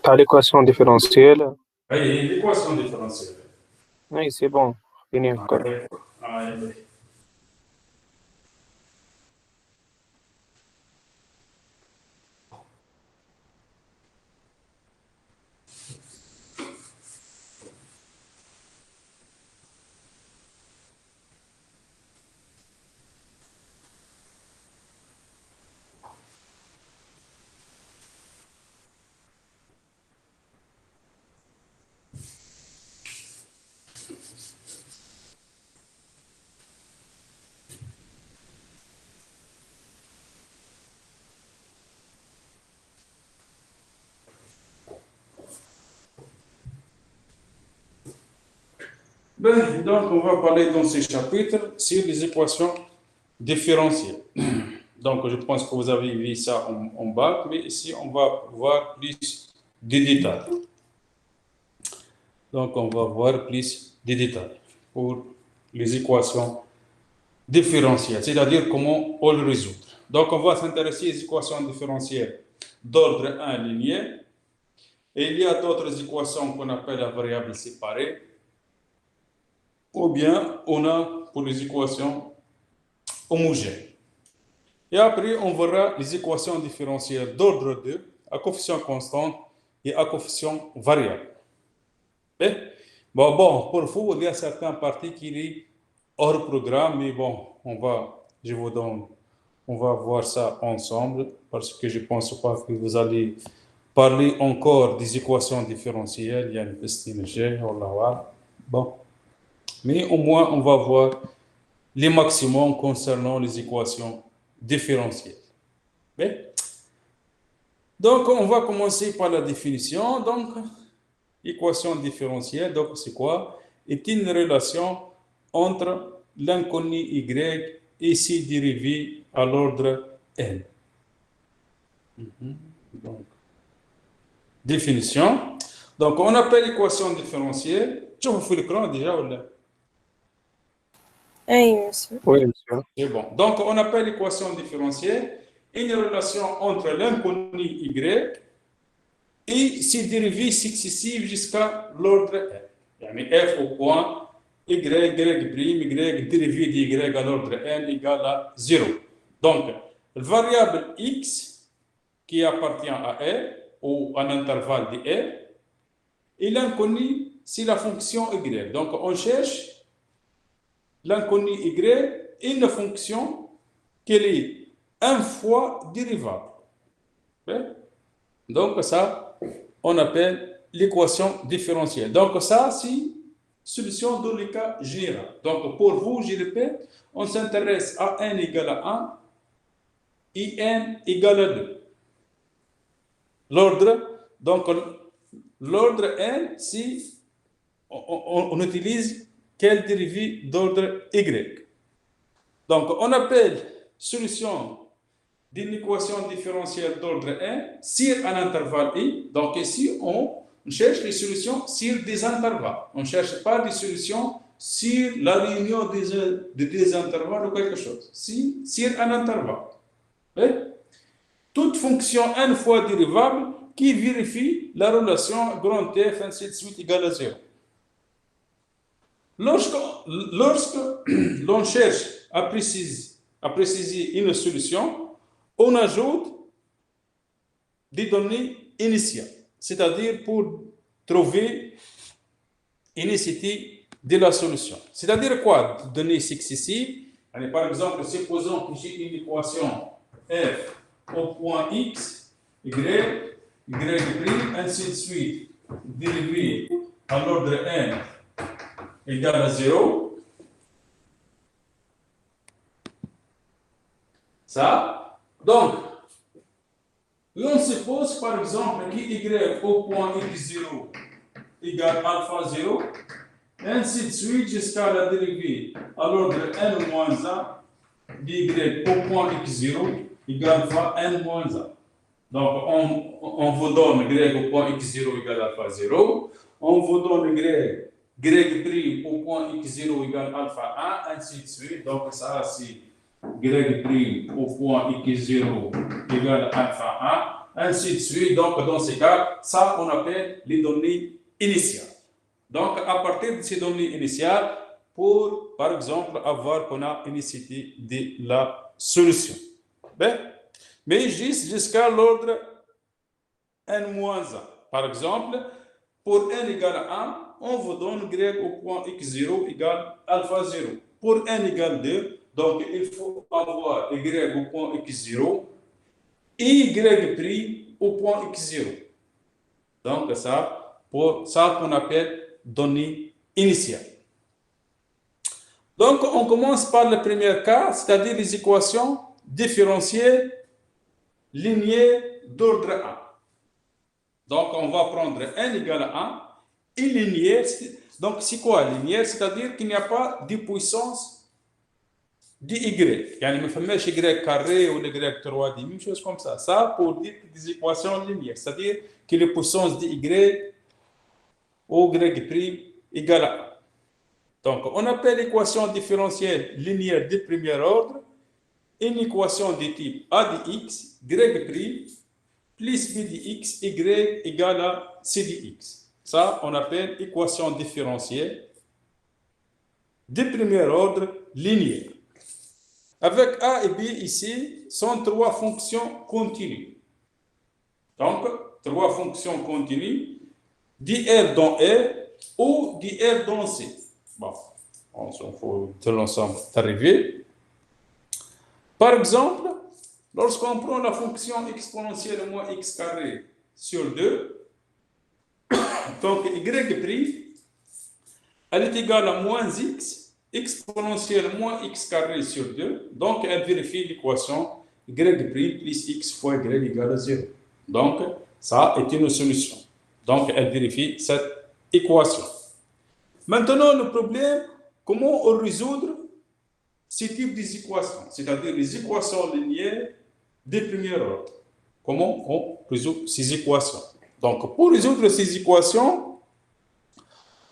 T'as l'équation différentielle. Oui, l'équation différentielle. Oui, c'est bon. Fini Ah, encore. d'accord. Ah, oui. Ben, donc, on va parler dans ce chapitre sur les équations différentielles. Donc, je pense que vous avez vu ça en bas, mais ici, on va voir plus de détails. Donc, on va voir plus de détails pour les équations différentielles, c'est-à-dire comment on les résoudre. Donc, on va s'intéresser aux équations différentielles d'ordre 1 linéaire. Et il y a d'autres équations qu'on appelle la variable séparée. Ou bien, on a pour les équations homogènes. Et après, on verra les équations différentielles d'ordre 2 à coefficient constant et à coefficient variable. Et, bon, pour vous, il y a certaines parties qui sont hors programme, mais bon, je vous donne, on va voir ça ensemble parce que je ne pense pas que vous allez parler encore des équations différentielles. Il y a une petite G, on la voit. Bon, mais au moins, on va voir les maximums concernant les équations différentielles. Mais, donc, on va commencer par la définition. Donc, équation différentielle, donc c'est quoi? Est une relation entre l'inconnu y et ses dérivés à l'ordre n. Donc, définition. Donc, on appelle équation différentielle. Tu vois l'écran déjà ou là? Oui, monsieur. Oui, monsieur. C'est bon. Donc, on appelle l'équation différentielle une relation entre l'inconnu y et ses dérivés successifs jusqu'à l'ordre n. Yani f au point y, y', y dérivé d'y à l'ordre n égale à 0. Donc, la variable x qui appartient à R ou à un intervalle de R, et l'inconnu, c'est la fonction y. Donc, on cherche l'inconnu y, une fonction qui est une fois dérivable. Donc, ça, on appelle l'équation différentielle. Donc, ça, c'est solution dans le cas général. Donc, pour vous, je répète, on s'intéresse à n égale à 1 et n égale à 2. L'ordre, donc, l'ordre n, si on utilise quel dérivé d'ordre y. Donc, on appelle solution d'une équation différentielle d'ordre n sur un intervalle i. Donc, ici, on cherche les solutions sur des intervalles. On ne cherche pas des solutions sur la réunion de des intervalles ou quelque chose. Si, sur un intervalle. Et toute fonction n fois dérivable qui vérifie la relation grand F, ainsi de suite, égale à 0. Lorsque l'on cherche à préciser une solution, on ajoute des données initiales, c'est-à-dire pour trouver l'unicité de la solution. C'est-à-dire quoi? Données successives. Allez, par exemple, supposons que j'ai une équation f au point x, y, ainsi de suite, dérivée à l'ordre n égale à 0. Ça. Donc, on suppose par exemple que y au point x0 égale alpha 0, ainsi de suite jusqu'à la dérivée à l'ordre n-1 d'y au point x0 égale alpha n-1. Donc, on vous donne y au point x0 égale alpha 0, on vous donne y' au point x0 égale alpha 1, ainsi de suite. Donc, ça, c'est y' au point x0 égale alpha ainsi de suite. Donc, dans ces cas, ça, on appelle les données initiales. Donc, à partir de ces données initiales, pour, par exemple, avoir qu'on a unicité de la solution. Ben, mais juste jusqu'à l'ordre n-1. Par exemple, pour n égale à 1, on vous donne y au point x0 égale alpha 0. Pour n égale 2, donc il faut avoir y au point x0 et y pris au point x0. Donc ça, pour ça qu'on appelle données initiales. Donc on commence par le premier cas, c'est-à-dire les équations différentielles linéaires d'ordre 1. Donc on va prendre n égale à 1 et linéaire. Donc c'est quoi linéaire? C'est-à-dire qu'il n'y a pas de puissance de y. يعني ما فماش y carré ou y3 دي, même chose comme ça. Ça pour dire des équations linéaires, c'est-à-dire que les puissances de y au y' égale à 1. Donc on appelle l'équation différentielle linéaire de premier ordre une équation de type a de x, y' plus b de x, y égale à c de x. Ça, on appelle équation différentielle de premier ordre linéaire. Avec a et b ici, sont trois fonctions continues. Donc, trois fonctions continues, dr dans R ou dr dans C. Bon, on s'en fout de l'ensemble d'arriver. Par exemple, lorsqu'on prend la fonction exponentielle moins x carré sur 2, donc y', elle est égale à moins x exponentielle moins x carré sur 2. Donc, elle vérifie l'équation y' plus x fois y égale à 0. Donc, ça est une solution. Donc, elle vérifie cette équation. Maintenant, le problème, comment on résoudre ces types d'équations, c'est-à-dire les équations linéaires de premier ordre. Comment on résout ces équations? Donc, pour résoudre ces équations,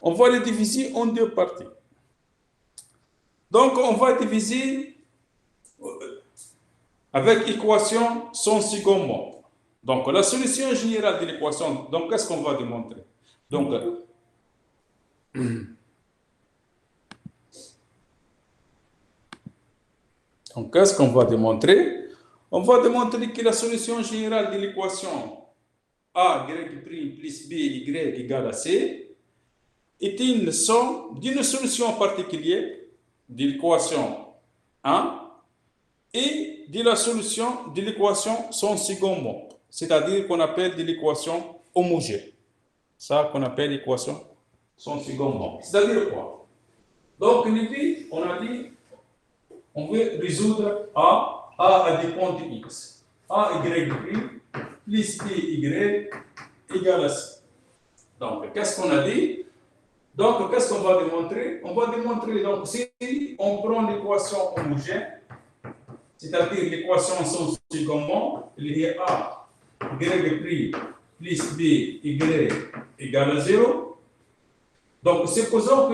on va les diviser en deux parties. Donc, on va diviser avec équation sans second membre. Donc, la solution générale de l'équation, donc, qu'est-ce qu'on va démontrer? Donc, qu'est-ce qu'on va démontrer? On va démontrer que la solution générale de l'équation a y' plus b y égale à c est une somme d'une solution particulière de l'équation 1 et de la solution de l'équation sans second membre, c'est-à-dire qu'on appelle de l'équation homogène. Ça qu'on appelle l'équation sans second membre. C'est-à-dire quoi? Donc, on a dit on veut résoudre A dépend de x. A y' plus b y égale à c. Donc, qu'est-ce qu'on a dit? Donc, qu'est-ce qu'on va démontrer? On va démontrer, donc, si on prend l'équation homogène, c'est-à-dire l'équation sans second membre, il y a A y' plus b y égale à 0. Donc, supposons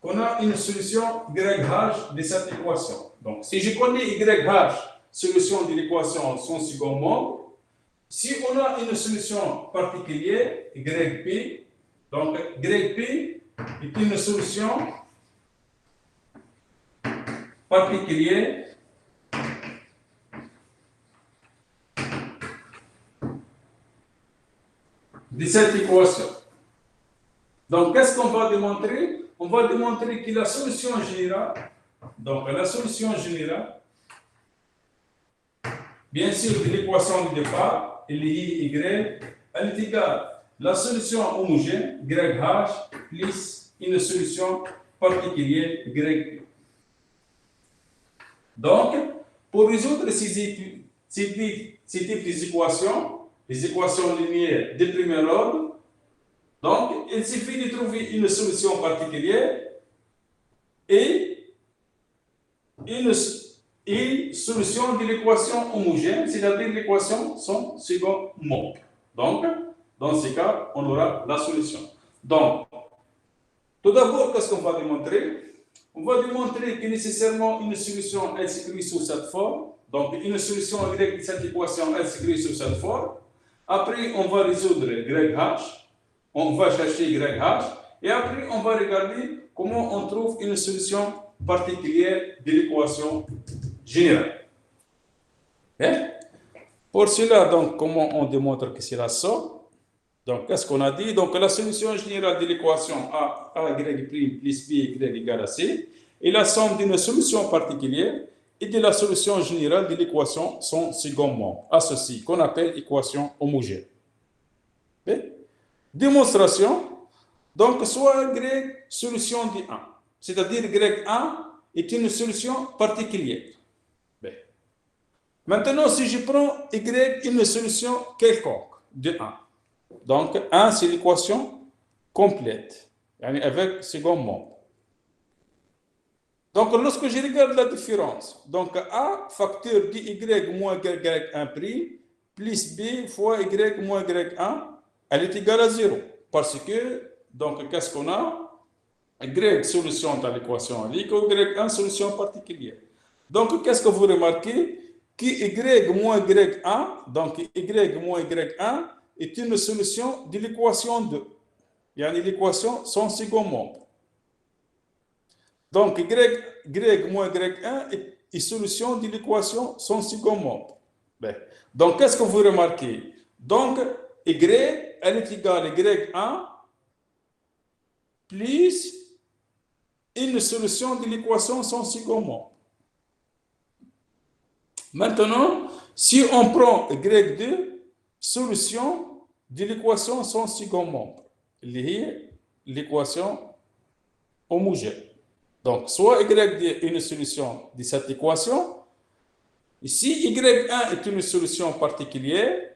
qu'on a une solution YH de cette équation. Donc, si je connais YH, solution de l'équation sans second membre, si on a une solution particulière, YP, donc YP est une solution particulière de cette équation. Donc, qu'est-ce qu'on va démontrer? On va démontrer que la solution générale, donc la solution générale, bien sûr, de l'équation de départ, elle est égale à la solution homogène, YH, plus une solution particulière, YP. Donc, pour résoudre ces types d'équations, les équations linéaires de premier ordre, donc, il suffit de trouver une solution particulière et une solution de l'équation homogène, c'est-à-dire l'équation sans second membre. Donc, dans ce cas, on aura la solution. Donc, tout d'abord, qu'est-ce qu'on va démontrer? On va démontrer que nécessairement une solution est écrite sous cette forme. Donc, une solution Y de cette équation, elle s'écrit sous cette forme. Après, on va résoudre YH. On va chercher YH. Et après, on va regarder comment on trouve une solution particulière de l'équation générale. Okay? Pour cela, donc, comment on démontre que c'est la somme? Donc, qu'est-ce qu'on a dit? Donc, la solution générale de l'équation AY' plus B y égale à C est la somme d'une solution particulière et de la solution générale de l'équation son second membre, à ceci qu'on appelle équation homogène. Okay? Démonstration. Donc, soit Y solution de 1, c'est-à-dire Y1 est une solution particulière. Maintenant, si je prends Y une solution quelconque de 1, donc 1 c'est l'équation complète, avec second membre. Donc, lorsque je regarde la différence, donc A facteur de Y moins Y1' plus B fois Y moins Y1, elle est égale à 0. Parce que, donc, qu'est-ce qu'on a? Y solution de l'équation unique, Y1 solution particulière. Donc, qu'est-ce que vous remarquez? Que Y moins Y1, donc Y moins Y1 est une solution de l'équation 2. Il y a l'équation son second membre. Donc, Y moins Y1 est solution de l'équation son second membre. Donc, qu'est-ce que vous remarquez? Donc, Y, elle est égale à Y1 plus une solution de l'équation son second membre. Maintenant, si on prend Y2, solution de l'équation son second membre, l'équation homogène. Donc, soit Y2 est une solution de cette équation, et si Y1 est une solution particulière,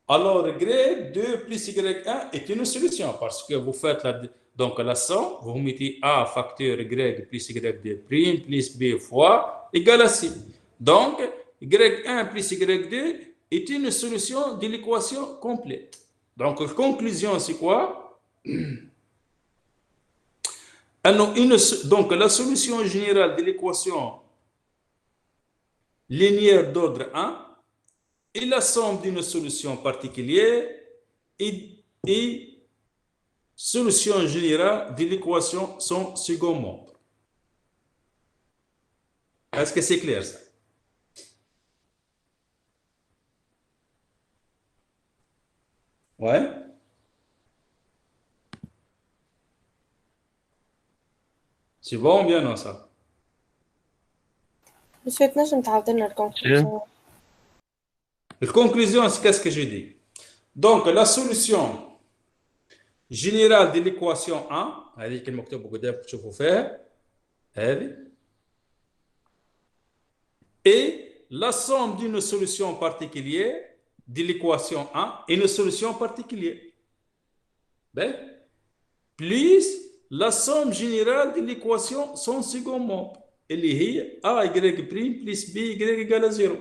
alors Y2 plus Y1 est une solution, parce que vous faites la somme, vous mettez A facteur Y plus Y2' plus B fois égale à C. Donc, Y1 plus Y2 est une solution de l'équation complète. Donc, conclusion, c'est quoi? Donc, la solution générale de l'équation linéaire d'ordre 1 est la somme d'une solution particulière et solution générale de l'équation son second membre. Est-ce que c'est clair ça? Ouais. C'est bon ou bien non ça? Monsieur, تنجم تعاود لنا الكونكلوزيون؟ La conclusion, c'est qu'est-ce que je dis? Donc, la solution générale de l'équation 1, هذه كلمة مكتوبة قدام تشوفوا فيها هذه، et la somme d'une solution particulière de l'équation 1 est une solution particulière. Plus la somme générale de l'équation son second membre, اللي هي AY' plus BY égale à 0.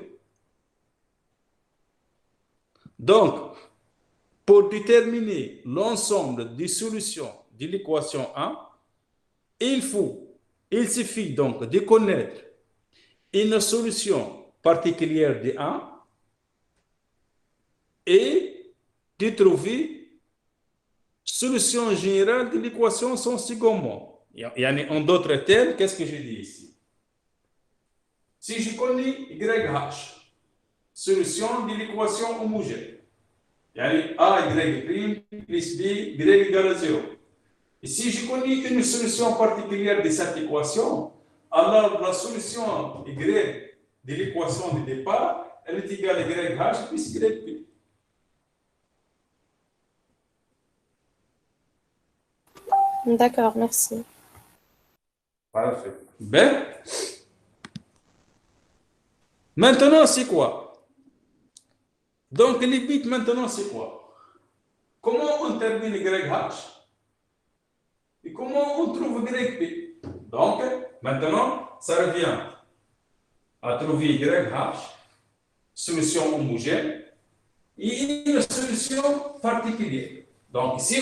Donc, pour déterminer l'ensemble des solutions de l'équation 1, il suffit donc de connaître une solution particulière de 1 et de trouver solution générale de l'équation son second membre. En d'autres termes, qu'est-ce que je dis ici? Si je connais YH, solution de l'équation homogène, AY' plus B, Y égale à 0. Et si je connais une solution particulière de cette équation, alors la solution Y de l'équation de départ, elle est égale à YH plus YP. D'accord, merci. Parfait. Maintenant, c'est quoi? Donc, les bits, maintenant, c'est quoi? Comment on termine YH? Et comment on trouve YP? Donc, maintenant, ça revient à trouver YH, solution homogène, et une solution particulière. Donc, si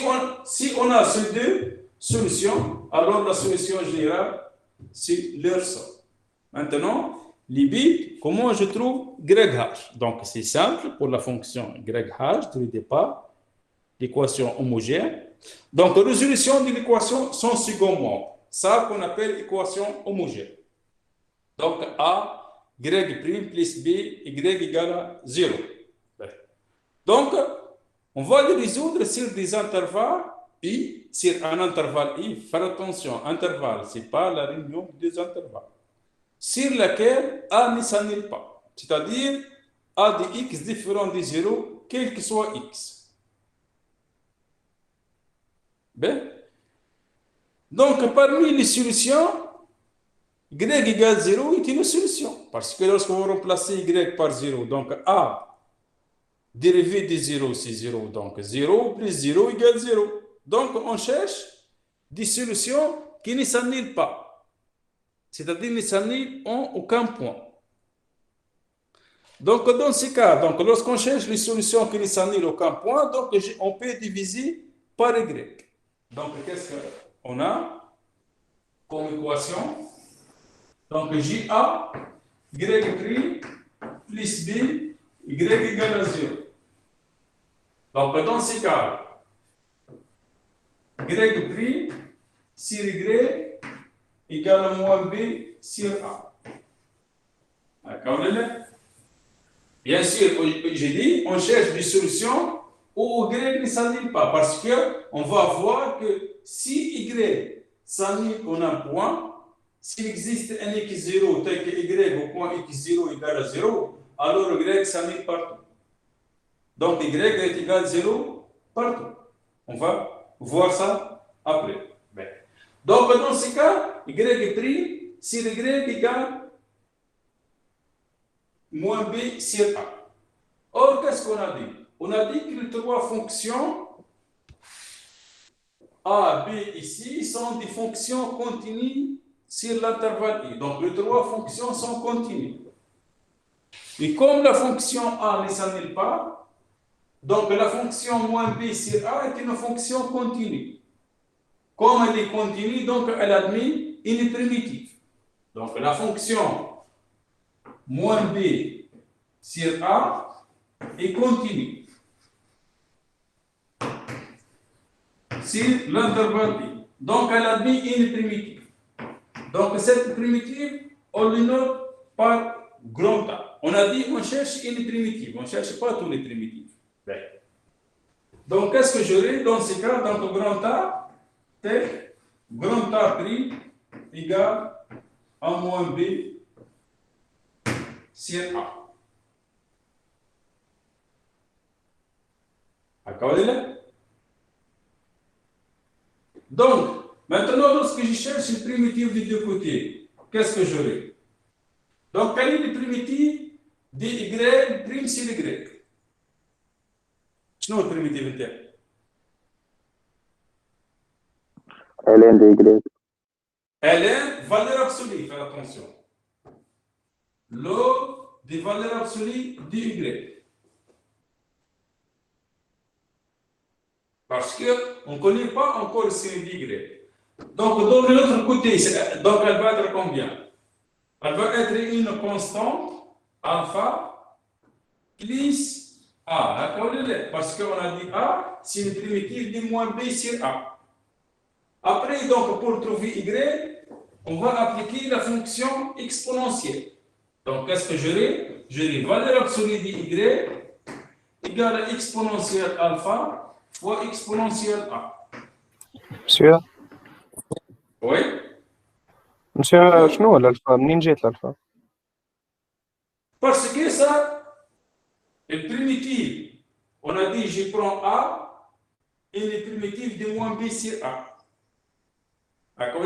on a ces deux solutions, alors la solution générale, c'est leur somme. Maintenant, limite, comment je trouve YH? Donc, c'est simple pour la fonction YH de départ, l'équation homogène. Donc, résolution de l'équation sans second membre. Ça qu'on appelle équation homogène. Donc, A, Y' plus B, Y égale à 0. Donc, on va le résoudre sur des intervalles I, sur un intervalle I. Faire attention, intervalle, ce n'est pas la réunion des intervalles. Sur laquelle A ne s'annule pas. C'est-à-dire, A de X différent de 0, quel que soit X. Bien. Donc, parmi les solutions, Y égale 0 est une solution. Parce que lorsque vous remplacez Y par 0, donc A dérivé de 0, c'est 0. Donc 0 plus 0 égale 0. Donc on cherche des solutions qui ne s'annulent pas. C'est-à-dire ne s'annulent en aucun point. Donc dans ce cas, donc, lorsqu'on cherche les solutions qui ne s'annulent aucun point, donc on peut diviser par Y. Donc qu'est-ce qu'on a comme équation? Donc JA, Y' plus B, Y égale à 0. Donc dans ce cas, Y' sur Y égale à moins B sur A. D'accord? Bien sûr, j'ai dit, on cherche des solutions où Y ne s'annule pas, parce qu'on va voir que si Y s'annule en un point, s'il existe un X0 tel que Y au point X0 égale à 0, alors Y s'annule partout. Donc Y est égal à 0 partout. On va voir ça après. Bien. Donc dans ce cas, Y' sur Y égale moins B sur A. Or, qu'est-ce qu'on a dit? On a dit que les trois fonctions A, B ici sont des fonctions continues sur l'intervalle I. Donc les trois fonctions sont continues. Et comme la fonction A ne s'annule pas, donc la fonction moins B sur A est une fonction continue. Comme elle est continue, donc elle admet une primitive. Donc la fonction moins B sur A est continue. Sur l'intervalle I. Donc elle admet une primitive. Donc cette primitive, on le note par grand A. On a dit qu'on cherche une primitive. On ne cherche pas tous les primitives. Donc qu'est-ce que j'aurai dans ce cas, dans le grand A, tel grand A' égale A moins B sur A. D'accord? Donc, maintenant, lorsque je cherche une primitive des deux côtés, qu'est-ce que j'aurai? Donc, quelle est la primitive de Y' sur Y? شنو البريميتيف نتاعي؟ ln de Y. ln, valeur absolue, faites attention. Log des valeurs absolues de Y. Parce qu'on ne connaît pas encore le signe d'Y. Donc, dans l'autre côté, donc elle va être combien? Elle va être une constante, alpha, plus A. D'accord? Parce qu'on a dit A, c'est une primitive de moins B sur A. Après, donc, pour trouver Y, on va appliquer la fonction exponentielle. Donc, qu'est-ce que j'aurai? J'aurai valeur absolue de Y égale à exponentielle alpha fois exponentielle A. Monsieur, Oui? monsieur, شنو الألفا؟ منين جات الألفا؟ Parce que ça est primitive. On a dit, je prends A et les primitives de moins B sur A. D'accord?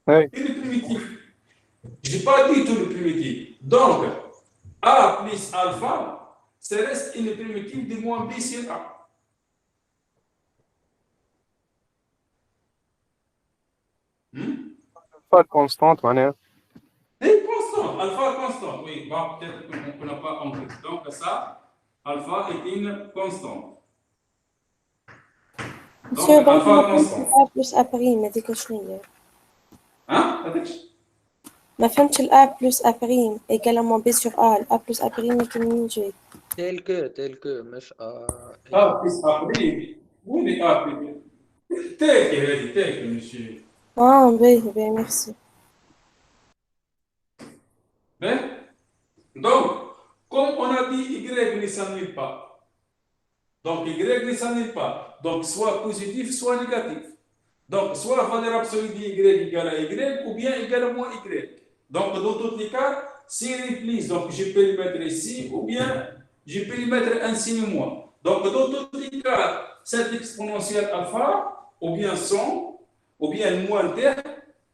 Oui. Et les primitives. Je n'ai pas dit tout le primitif. Donc, A plus alpha, ça reste une primitive de moins B sur A. Alpha constante معناها. C'est constant, alpha constant. Oui, bon, peut-être qu'on n'a pas compris. Donc, ça, alpha est une constante. Monsieur, Donc, alpha constant. plus après, mais dis que je n'ai. Hein? ما فهمتش ال A plus A prime également B sur A. ال A plus A prime كي منين جاي؟ تيل كو مش A plus A prime. وين اللي A prime؟ تاكي هذه تاكي مش. باهي ميرسي. Ben, donc, comme on a dit Y ne s'annule pas. Donc, Y ne s'annule pas. Donc, soit positif, soit négatif. Donc, soit valeur absolue de Y égale à Y ou bien égale à moins Y. Donc, dans tous les cas, s'il replie, donc je peux le mettre ici ou bien je peux le mettre un signe moins. Donc, dans tous les cas, cette exponentielle alpha ou bien 100 ou bien le moins terme,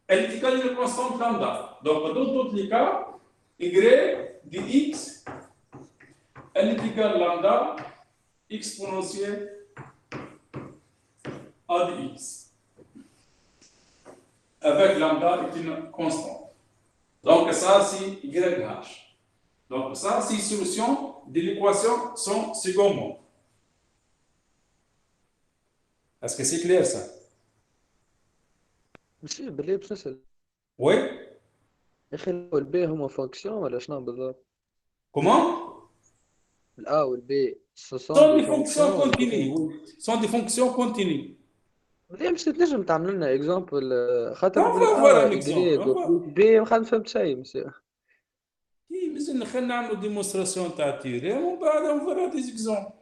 elle est égale à une constante lambda. Donc, dans tous les cas, Y de X, elle est égale à lambda exponentielle A de X. Avec lambda est une constante. Donc, ça, c'est YH. Donc, ça, c'est une solution de l'équation sans second mot. Est-ce que c'est clair, ça? ماشي باللي باش نسأل Oui. يا اخي ال والبي هما فونكسيون ولا شنو بالضبط؟ Comment? الأ والبي Ce sont des fonctions continues. Oui. Ce sont des fonctions continues. باللي باش تنجم تعمل لنا اكزامبل خاطر On va voir un بالأ exemple. إكغريك بي ما فهمت شيء مسيو. إيه، مازال خلينا نعملوا ديمونستراسيون تاع التيوريم ومن بعد on verra des exemples.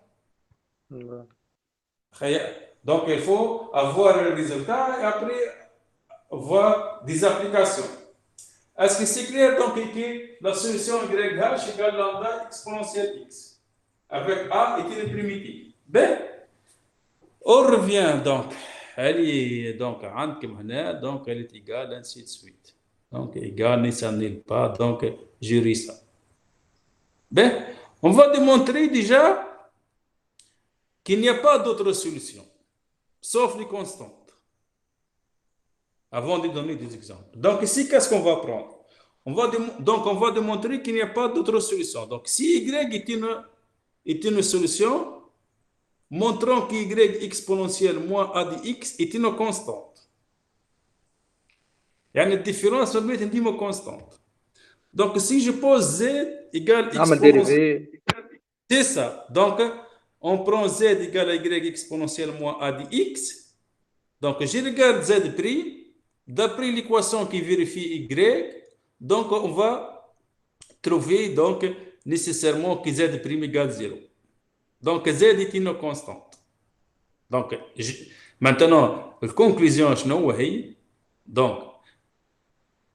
Donc, il faut avoir le résultat et après voir des applications. Est-ce que c'est clair donc que la solution YH égale lambda exponentielle X avec A est une primitive. Ben, on revient donc. Elle est donc عندكم هنا donc elle est égale ainsi de suite. Donc égale ne s'annule pas donc je ris ça. Ben, on va démontrer déjà qu'il n'y a pas d'autre solution sauf les constantes. Avant de donner des exemples. Donc ici, qu'est-ce qu'on va prendre? On va démontrer qu'il n'y a pas d'autre solution. Donc si Y est une solution, montrons que Y exponentielle moins A de X est une constante. Il y a une différence entre une constante. Donc si je pose Z égale exponentielle. C'est ça. Donc on prend Z égale à Y exponentielle moins A de X. Donc je regarde Z'. D'après l'équation qui vérifie Y, donc on va trouver donc nécessairement que Z' égale 0. Donc Z est une constante. Donc maintenant, la conclusion, donc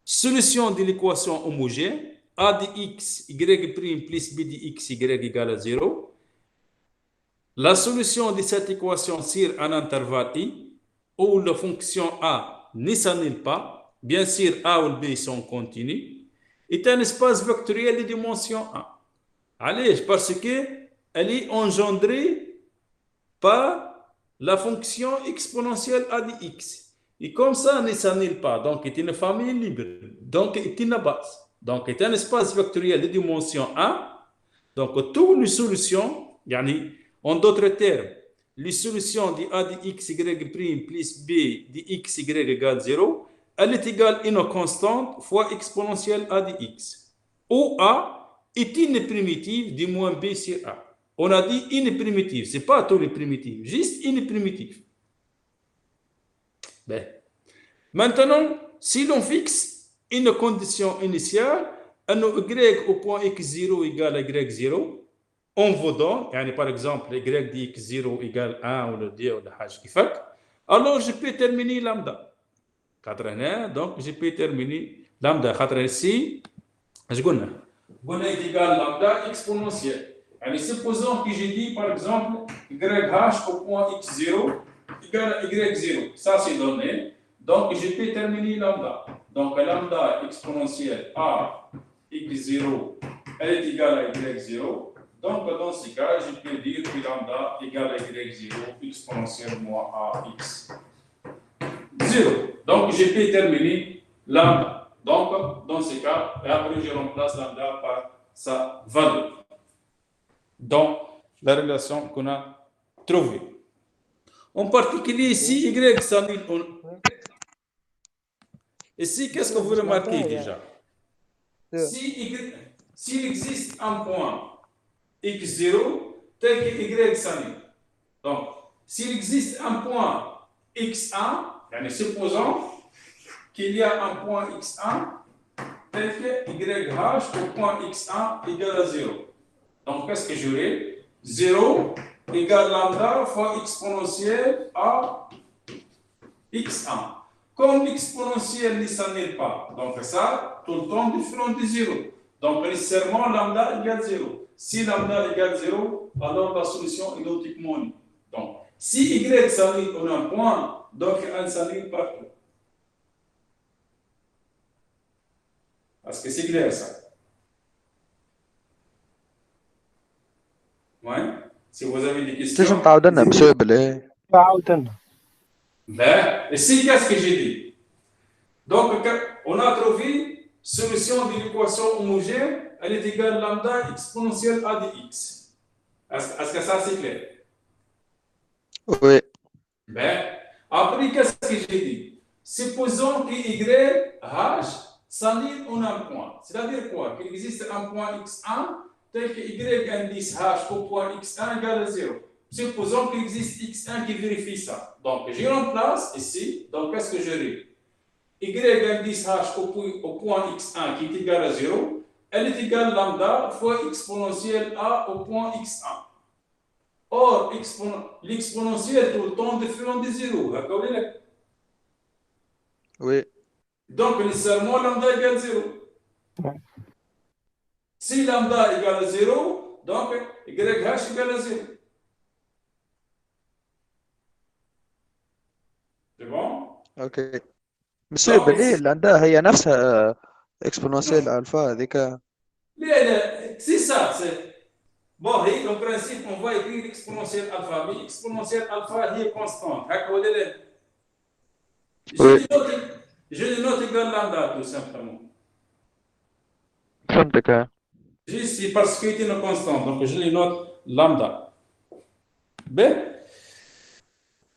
solution de l'équation homogène, A de X, Y' plus B de X, Y égale à 0. La solution de cette équation sur un intervalle I, où la fonction A ne s'annule pas, bien sûr A ou B sont continus, est un espace vectoriel de dimension 1. Allez, parce qu'elle est engendrée par la fonction exponentielle A de X. Et comme ça, elle ne s'annule pas, donc est une famille libre, donc est une base. Donc est un espace vectoriel de dimension 1. Donc toutes les solutions, en d'autres termes, les solutions de A de X, Y' plus B de X, Y égale 0, elle est égale à une constante fois exponentielle A de X. Où A est une primitive de moins B sur A. On a dit une primitive, ce n'est pas tous les primitives, juste une primitive. Ben. Maintenant, si l'on fixe une condition initiale, Y au point X0 égale à Y0, on vous donne, par exemple, Y de X0 égale 1 ou le 2 ou le H qui fait, alors je peux terminer lambda. Donc je peux terminer lambda. Ici, je est égal à lambda exponentielle. Supposons que j'ai dit, par exemple, YH au point X0 égale à Y0. Ça, c'est donné. Donc, je peux terminer lambda. Donc, lambda exponentielle A X0, elle est égale à Y0. Donc, dans ce cas, je peux dire que lambda égale à Y0 exponentielle moins AX 0. Donc, je peux terminer lambda. Donc, dans ce cas, et après, je remplace lambda par sa valeur. Donc, la relation qu'on a trouvée. En particulier, si Y s'annule, Ici, qu'est-ce que vous remarquez déjà? Yeah. S'il existe un point x0 tel que y s'annule. Donc, s'il existe un point x1, supposons qu'il y a un point x1 tel que YH au point x1 égale à 0. Donc, qu'est-ce que j'aurai? 0 égale lambda fois exponentielle à x1. Comme l'exponentielle ne s'annule pas, donc ça, tout le temps différent de 0. Donc, nécessairement, lambda égale 0. Si lambda égale 0, alors la solution est identiquement nulle. Donc, si y s'annule en un point, donc elle s'annule partout. Est-ce que c'est clair ça? Oui? Si vous avez des questions. تنجم تعاود لنا بسؤال بالله؟ عاودنا. Ben, ici, qu'est-ce que j'ai dit? Donc, on a trouvé solution de l'équation homogène, elle est égale à lambda exponentielle a de x. Est-ce que ça c'est clair? Oui. Ben, après, qu'est-ce que j'ai dit? Supposons que YH s'annule en un point. C'est-à-dire quoi? Qu'il existe un point x1 tel que y indice h au point x1 égale à 0. Supposons qu'il existe x1 qui vérifie ça. Donc, je remplace ici. Donc, qu'est-ce que j'aurai? Y indice h au point x1 qui est égal à 0, elle est égale à lambda fois exponentielle a au point x1. Or, l'exponentielle tout le temps différent de 0. D'accord? Oui. Donc, nécessairement, lambda égale 0. Ouais. Si lambda égale à 0, donc YH égale à 0. C'est bon? Ok. مسيو Donc, بالله عندها هي نفسها اكسبونونسيال الفا هذيك. c'est ça. Bon, et en principe, on va écrire exponentielle alpha, mais exponentielle alpha est constante. Je le note égal lambda, tout simplement. فهمتك. Ici, parce qu'il est une constante, donc je le note lambda. Ben,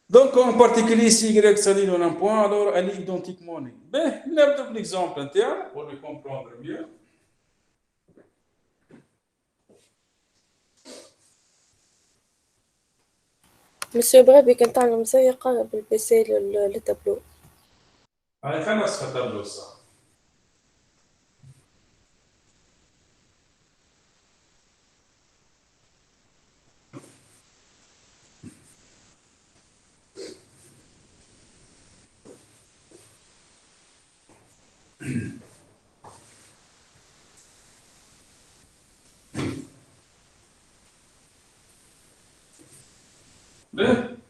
donc en particulier, si y s'annule en un point, alors elle est identiquement nulle. Ben, on a l'exemple interne pour le comprendre mieux. مسيو بربي كنت تعلم مسيقة بالبي سي للتابلو. خلينا نسخة تابلو صح.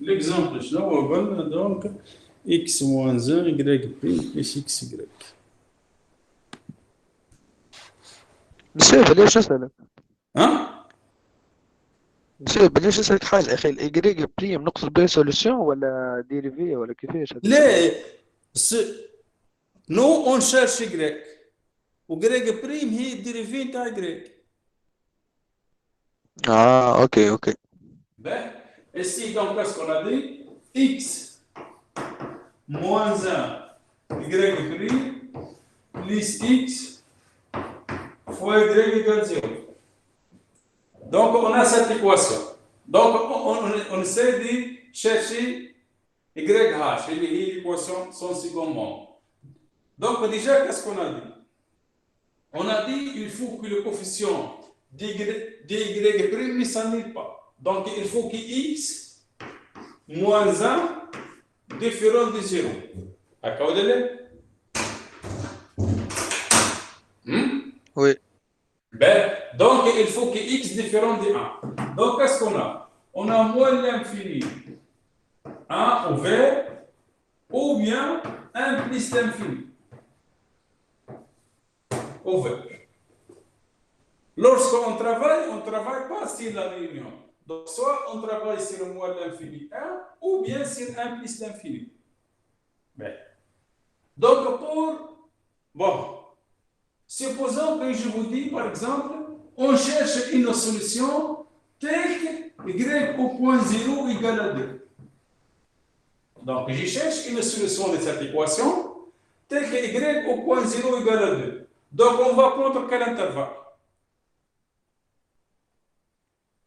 L'exemple, je l'ai donc x moins 1, y plus xy. مسيو بلاش نسألك. Hein? مسيو بلاش نسألك حاجة أخي الإجريج بريم نقصد بها سوليسيون ولا ديريفي ولا كيفاش هذا؟ لا nous on cherche y و y prime هي الديريفي نتاع y. اوكي. Ben, ici donc qu'est-ce qu'on a dit? X moins 1 y prime plus x fois y égale 0. Donc on a cette équation. Donc on essaie de chercher YH, et l'équation son second membre. Donc déjà, qu'est-ce qu'on a dit? On a dit qu'il faut que le coefficient d'y' ne s'annule pas. Donc il faut que x moins 1 différent de 0. D'accord? Oui. Ben, donc il faut que x différent de 1. Donc qu'est-ce qu'on a? On a moins l'infini 1 ouvert ou bien 1 plus l'infini ouvert. Lorsqu'on travaille, on ne travaille pas sur la réunion. Donc soit on travaille sur le moins l'infini 1 ou bien sur 1 plus l'infini. Ben. Donc bon, supposons que je vous dis par exemple, on cherche une solution telle que y au point 0 égale à 2. Donc, je cherche une solution de cette équation tel que y au point 0 égale à 2. Donc, on va prendre quel intervalle?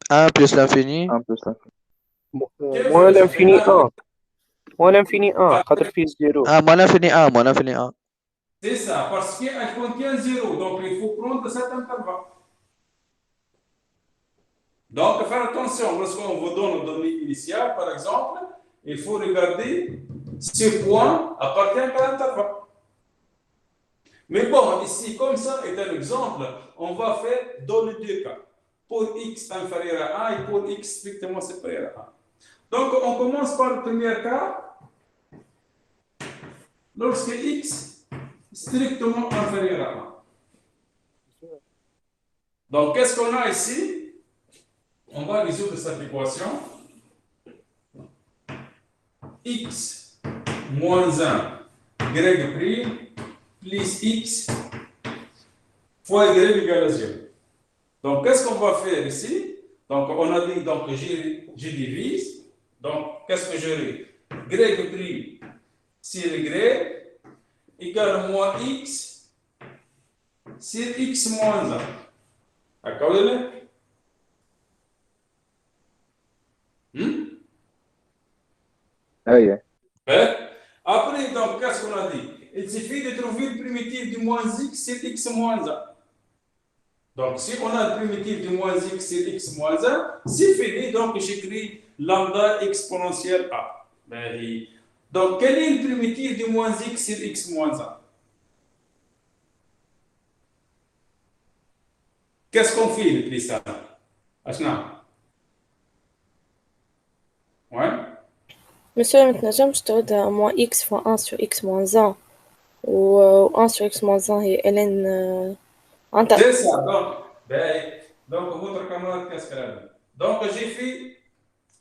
1 plus l'infini. 1 plus 1. moins l'infini 1. moins l'infini 1 خاطر فيه 0. Moins l'infini 1, moins l'infini 1. C'est ça, parce qu'elle contient 0. Donc, il faut prendre cet intervalle. Donc, faire attention, lorsqu'on vous donne une donnée initiale, par exemple, il faut regarder ce point appartient à quel intervalle. Mais bon, ici, comme ça est un exemple, on va faire donner deux cas. Pour x inférieur à 1 et pour x strictement supérieur à 1. Donc, on commence par le premier cas. Lorsque x strictement inférieur à 1. Donc, qu'est-ce qu'on a ici? On va résoudre cette équation. X moins 1 y' plus x fois y égale à 0. Donc, qu'est-ce qu'on va faire ici? Donc, on a dit, donc, je divise. Donc, qu'est-ce que j'aurai? Y' sur y égale moins x sur x moins 1. D'accord? اي Après, donc, qu'est-ce qu'on a dit? Il suffit de trouver le primitif du moins x sur x moins 1. Donc, si on a le primitif du moins x sur x moins 1, c'est fini. Donc, j'écris lambda exponentielle a. Donc, quel est le primitif du moins x sur x moins 1? Qu'est-ce qu'on fait le plus simple? Ouais. Monsieur, ما تنجمش تاخدها moins x fois 1 sur x moins 1 و 1 sur x moins 1 هي ln C'est ça. Donc, votre camarade, qu'est-ce qu'elle a dit? Donc, j'ai fait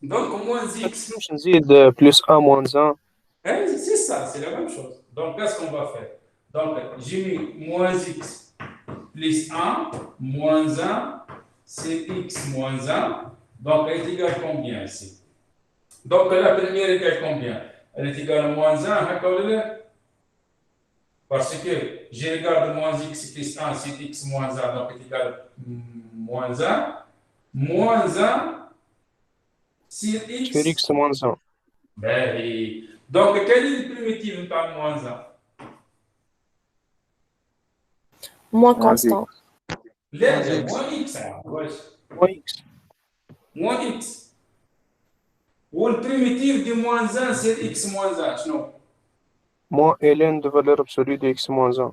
donc moins x. باش نزيد plus 1 moins 1. C'est ça, c'est la même chose. Donc, qu'est-ce qu'on va faire? Donc, j'ai mis moins x plus 1 moins 1 c'est x moins 1. Donc, elle est égale à combien ici? Donc, la première est égale à combien? Elle est égale à moins 1. Parce que je regarde moins x plus 1 c'est x moins 1. Donc, elle est égale à moins 1. Moins 1 sur x. Sur x moins 1. Donc, quel est le primitif de moins 1? moins constant. Là, moins x. moins x. Moins x. Ou le primitif de moins 1 c'est x moins 1. Non. moins ln de valeur absolue de x moins 1.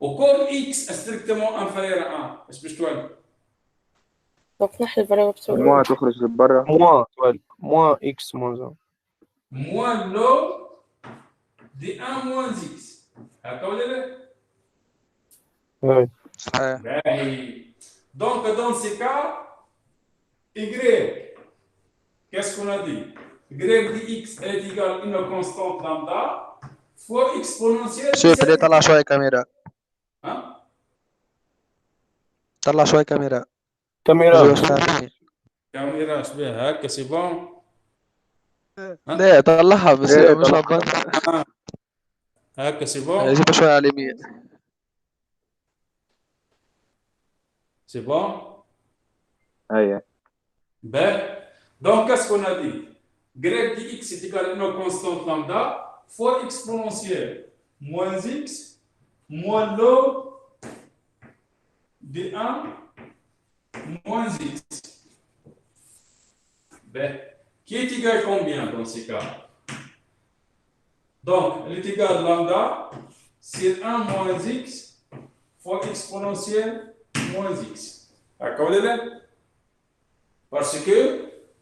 Ou comme x est strictement inférieur à 1. Est-ce que je dois Donc نحل الفالور absolue. مجموعة تخرج لبرا. moins x moins 1. moins log de 1 moins x. D'accord? Oui. Donc, dans ce cas, y, qu'est-ce qu'on a dit? Y de x est égal à une constante lambda fois exponentielle. شوف بدي طلع شوية كاميرا. Hein? طلع شوية كاميرا. كاميرا. كاميرا شبيه هكا سي بون. لا طلعها بس مش هتبان. هكا سي بون. جيبها شوية على اليمين. C'est bon? اي Ben, donc qu'est-ce qu'on a dit? Y de x est égal à une constante lambda fois exponentielle moins x moins log de 1 moins x. Ben, qui est égal à combien dans ces cas? Donc, elle est égale à lambda sur 1 moins x fois exponentielle moins x. D'accord? Parce que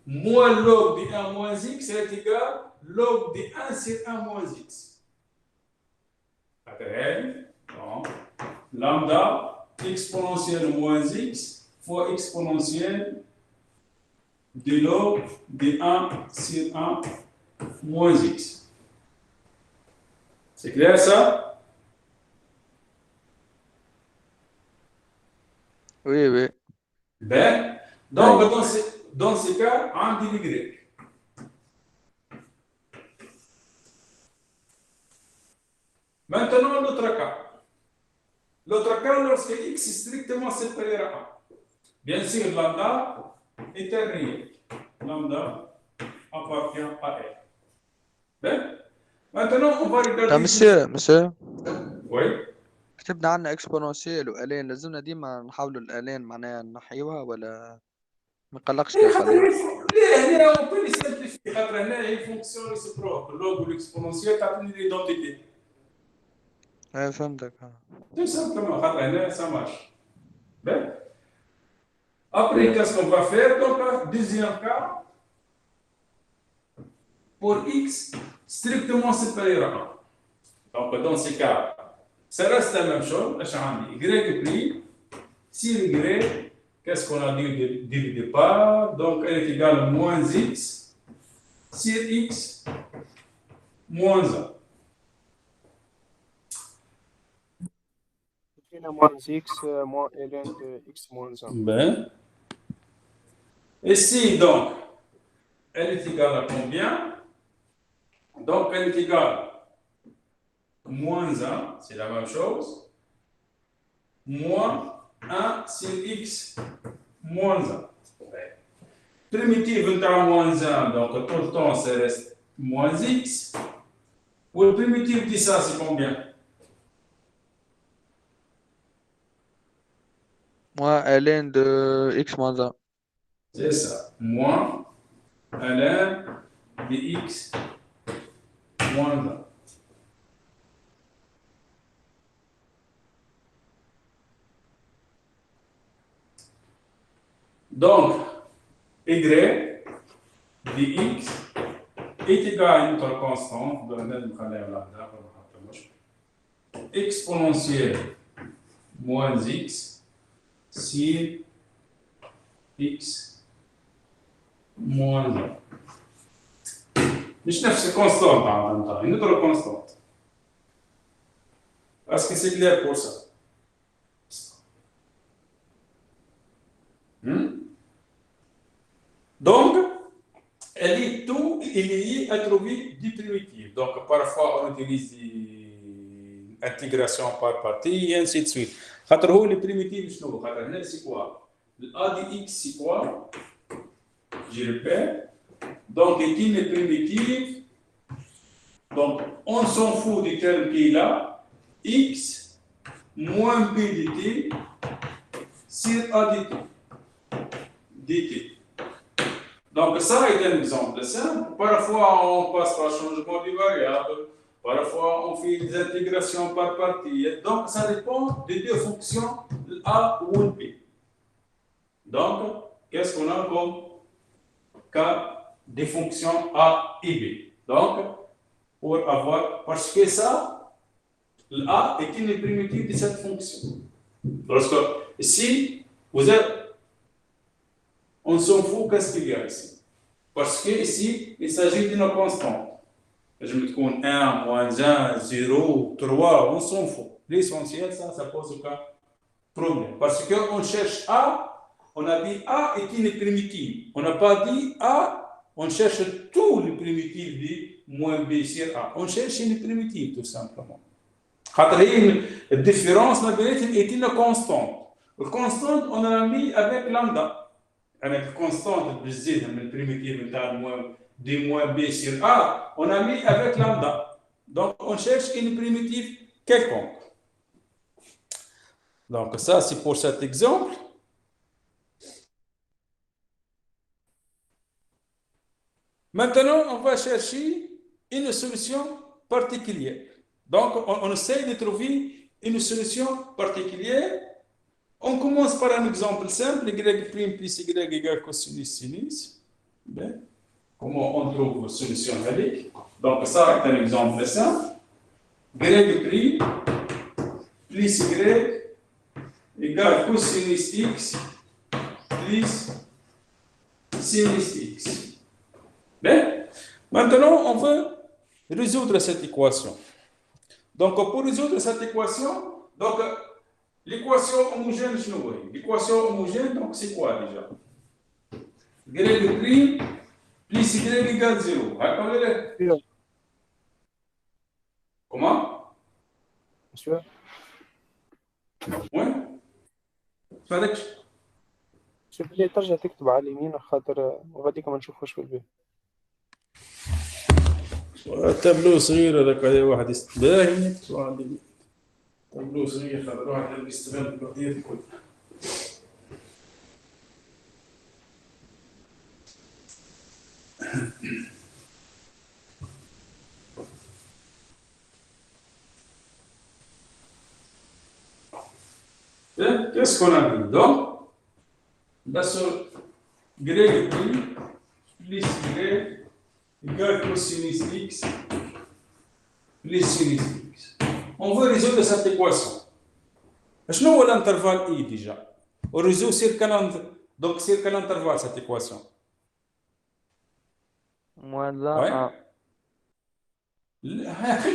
moins log de 1 moins x est égal à log de 1 sur 1 moins x. Donc, lambda exponentielle moins x fois exponentielle de log de 1 sur 1 moins x. C'est clair ça? Oui, oui. Ben, donc dans ce cas, on dit y. Maintenant, l'autre cas. L'autre cas, lorsque x est strictement supérieur à 1. Bien sûr, lambda est un réel. Lambda appartient à R. Bien. Maintenant, on va regarder... مسيو Oui. كتبنا عنا اكسبوننسيال والين، لازمنا ديما نحاولوا الالين معناها نحيوها ولا ما نقلقش كان خليها؟ ليه هنا on peut les simplifier. خاطر هنا هي فونكسيون réciproque. اللوغ والاكسبوننسيال تعطيني ليدونتيتي. ايه فهمتك. Tout simplement, خاطر هنا ça marche. Bien. Après, qu'est-ce qu'on va faire? Donc, deuxième cas, pour x strictement supérieur à 1. Donc, dans ce cas, ça reste la même chose. Y pris, si y, qu'est-ce qu'on a dit dès le départ? Donc, elle est égale à moins x sur x moins 1. moins x moins ln de x moins 1. Ben. Ici, donc, elle est égale à combien? Donc, elle est égale à moins 1, c'est la même chose, moins 1 sur x moins 1. Primitive de moins 1, donc tout le temps, ça reste moins x. Ou le primitif de ça, c'est combien? Moins ln de x moins 1. C'est ça, moins ln de x moins 1. Donc, y de x est égal à une autre constante, exponentielle moins x sur x moins 1. مش نفس constante en même temps, une autre constante. Est-ce que c'est clair pour ça? Donc, elle est tout lié à trouver des primitives. Donc, parfois, on utilise l'intégration par partie et ainsi de suite. Les primitives, c'est quoi? A de x, c'est quoi? Je répète. Donc, est une primitive. Donc, on s'en fout du terme qui est là. X moins b de t sur a de t. dt. Donc, ça est un exemple simple. Parfois, on passe par changement de variable. Parfois, on fait des intégrations par partie. Donc, ça dépend des deux fonctions, A ou B. Donc, qu'est-ce qu'on a comme cas des fonctions A et B? Donc, pour avoir, parce que ça, A est une primitive de cette fonction. Parce que si vous êtes, on s'en fout, qu'est-ce qu'il y a ici? Parce que ici, il s'agit d'une constante. Je me trouve 1, moins 1, 0, 3, on s'en fout. L'essentiel, ça pose aucun problème. Parce qu'on cherche A, on a dit A est une primitive. On n'a pas dit A, on cherche tous les primitives de moins B sur A. On cherche une primitive, tout simplement. La différence est une constante. La constante, on l'a mis avec lambda. Avec constante de primitive de moins b sur a, on a mis avec lambda. Donc, on cherche une primitive quelconque. Donc, ça, c'est pour cet exemple. Maintenant, on va chercher une solution particulière. Donc, on essaie de trouver une solution particulière. On commence par un exemple simple, y' plus y égale cosinus sinus. Bien. Comment on trouve une solution réelle? Donc, ça est un exemple simple. Y' plus y égale cosinus x plus sinus x. Bien. Maintenant, on veut résoudre cette équation. Donc, pour résoudre cette équation, donc, l'équation homogène, je vois. L'équation homogène, donc, c'est quoi déjà? Y' plus y égale 0. Comment? monsieur. وين؟ فهذاك شوف لي ترجع تكتب على اليمين خاطر غاديك ما نشوفوش في البيت. تابلو صغير هذاك واحد باهي تابلو صغير خاطر واحد يستغل القضية الكل. Qu'est-ce qu'on a vu? Donc, là, sur grec plus y égale cosinus x plus sinus x. On veut résoudre cette équation. شنو هو l'intervalle I déjà? On résout sur quel intervalle cette équation? moins Ouais. 1.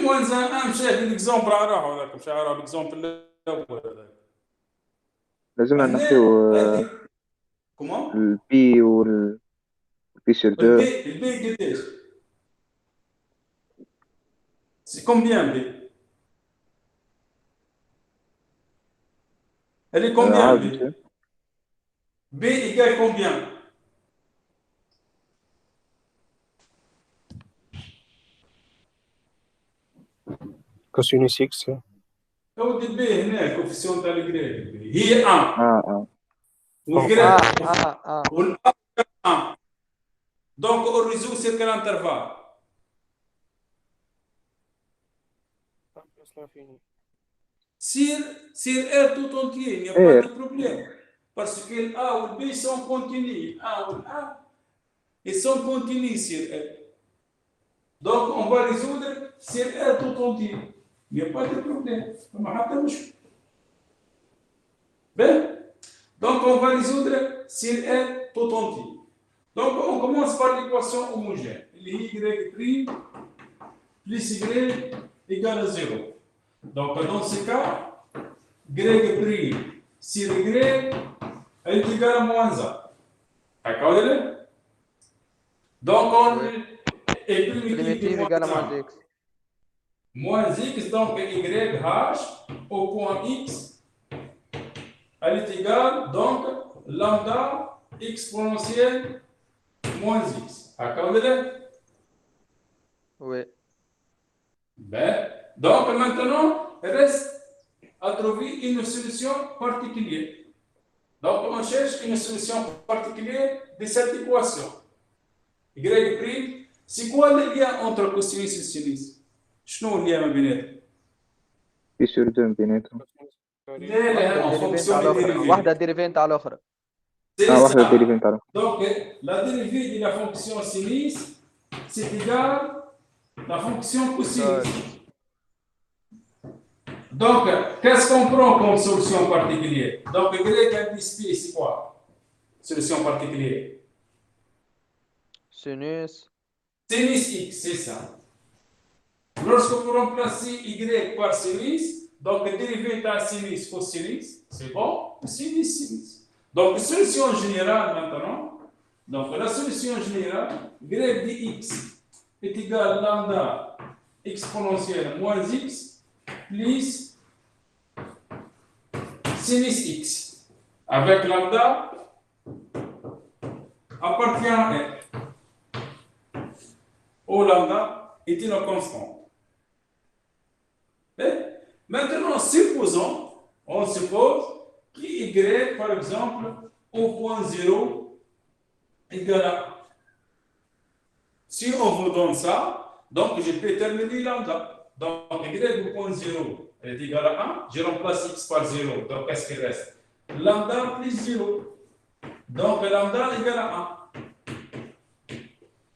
moins 1 مشى l'exemple على روحه هذاك مشى على l'exemple الأول هذاك. لازمنا نحيو Comment? البي والبي sur 2. Le B قداش؟ C'est combien B? Elle est combien B? عاود B égale combien? كوسينوس اكس. هو B هنا الكوفيسيون تاع الجريد هي 1 والجريد والA 1. Donc on résout sur quel intervalle? Sur R tout entier, il n'y a pas de problème. Parce que l'A ou le B sont continus. A ou l'A, ils sont continus sur R. Donc on va résoudre sur R tout entier. Il n'y a pas de problème. Ben, donc on va résoudre sur R tout entier. Donc on commence par l'équation homogène. Y' plus Y égale à 0. Donc dans ce cas, Y' sur Y est égal à moins 1. D'accord? Donc on est primitif égale à moins x. Moins x, donc YH au point x, elle est égale donc lambda exponentielle moins x. D'accord? Oui. Ben, donc maintenant, il reste à trouver une solution particulière. Donc on cherche une solution particulière de cette équation. Y', c'est quoi le lien entre cosinus et sinus? شنو اللي ما بيناتهم؟ بي sur 2 بيناتهم. لا en fonction des dérivés. واحدة ديريفين تاع الأخرى. واحدة ديريفين تاع Donc la dérivée de la fonction sinus c'est égal à la fonction cosinus. Donc qu'est-ce qu'on prend comme solution particulière? Donc Y indice P c'est quoi? Solution particulière. Sinus. Sinus x, c'est ça. Lorsque vous remplacez y par sinus, donc dérivé d'un sinus cosinus, c'est bon, sinus, sinus. Donc, solution générale maintenant, donc la solution générale, y de x est égal à lambda exponentielle moins x plus sinus x. Avec lambda appartient à R. O lambda est une constante. Et maintenant, on suppose que y, par exemple, au point 0 égale à 1. Si on vous donne ça, donc je peux terminer lambda. Donc y au point 0 est égal à 1, je remplace x par 0. Donc qu'est-ce qui reste? Lambda plus 0. Donc lambda égale à 1.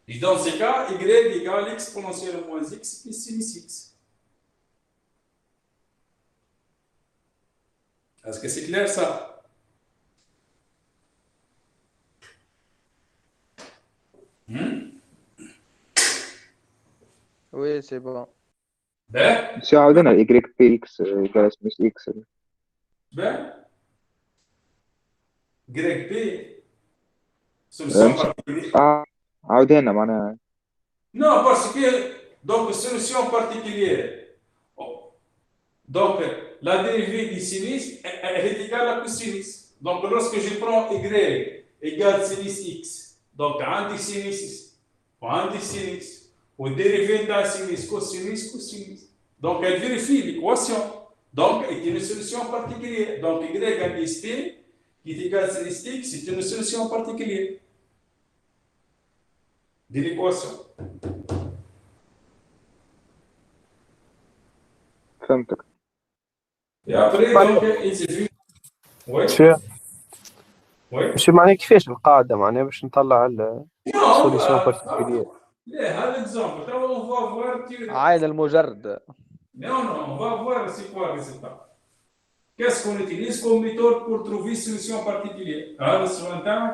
Et dans ce cas, y égale exponentielle moins x plus sinus x. Est-ce que c'est clair ça? Oui, c'est bon. Ben, بس عاودنا ال Y بي X يقال سميث X. ben, grec P, solution particulière. عاودنا معناها. Non, parce que, donc, solution particulière. Oh. Donc, la dérivée du sinus, elle est égale à cosinus. Donc, lorsque je prends y égale sinus x, donc عندي sinus وعندي sinus والدérivée d'un sinus cosinus cosinus. Donc, elle vérifie l'équation. Donc, c'est une solution particulière. Donc, y indice t qui est égal à sinus x, c'est une solution particulière de l'équation. فهمتك. Et après, donc, il suffit. Oui, شو oui. شو معناه كيفاش القاعدة معناها باش نطلع السوليسيون Non, بارتيكولير. هذا exemple. On va voir. عين المجرد. Non, on va voir c'est quoi le résultat. Qu'est-ce qu'on utilise comme méthode pour trouver une solution particulière? Alors, sur un temps.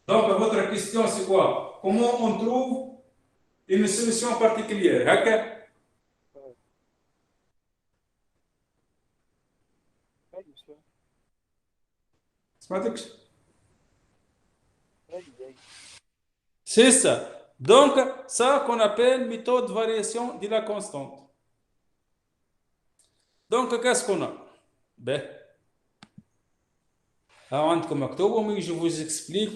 Donc, votre question, c'est quoi? Comment on trouve une solution particulière? هكا؟ سمعتكش؟ C'est ça. Donc, ça qu'on appelle méthode de variation de la constante. Donc, qu'est-ce qu'on a? Ben, avant de مكتوب, mais je vous explique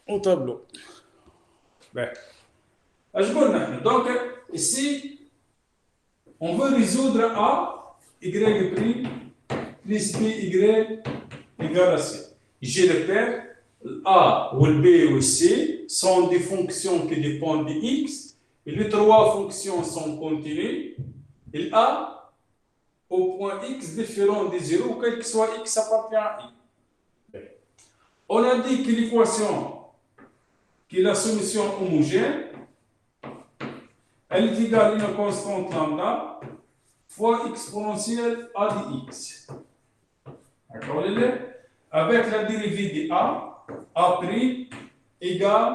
au tableau. Ben, donc, ici, on veut résoudre A, Y' plus BY égale à C. Je répète, A ou le B ou le C sont des fonctions qui dépendent de X, et les trois fonctions sont continues, et A au point X différent de 0, quel que soit X appartient à I. On a dit que l'équation, qui est la solution homogène, elle est égale à une constante lambda fois exponentielle A de X. D'accord? Avec la dérivée de A' égale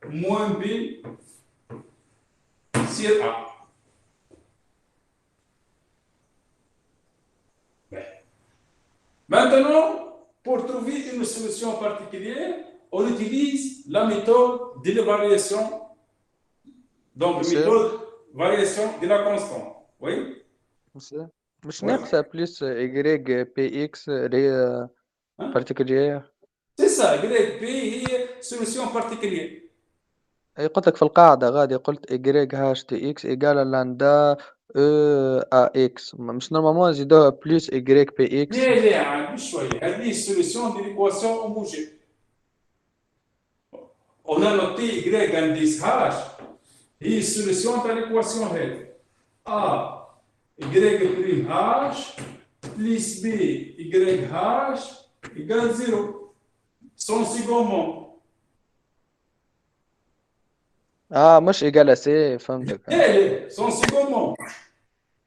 moins B sur A. Maintenant, pour trouver une solution particulière, on utilise la méthode de la variation. Donc, méthode variation de la constante. Oui? مش ناقصة بليس Y بي إكس اللي هي particulière. C'est ça, Y, P هي solution particulière. أي قلت لك في القاعدة غادي قلت Y هاش تي إكس إيجال لاندا أو أ إكس مش نورمالمون نزيدوها بليس Y بي إكس. لا عاد بشوية هذه solution de l'équation homogène. On a noté Y indice H هي solution de l'équation هذه. A Y' H plus B Y H égale 0. Son second mot. مش إيجال سي فهمتك. Son second mot.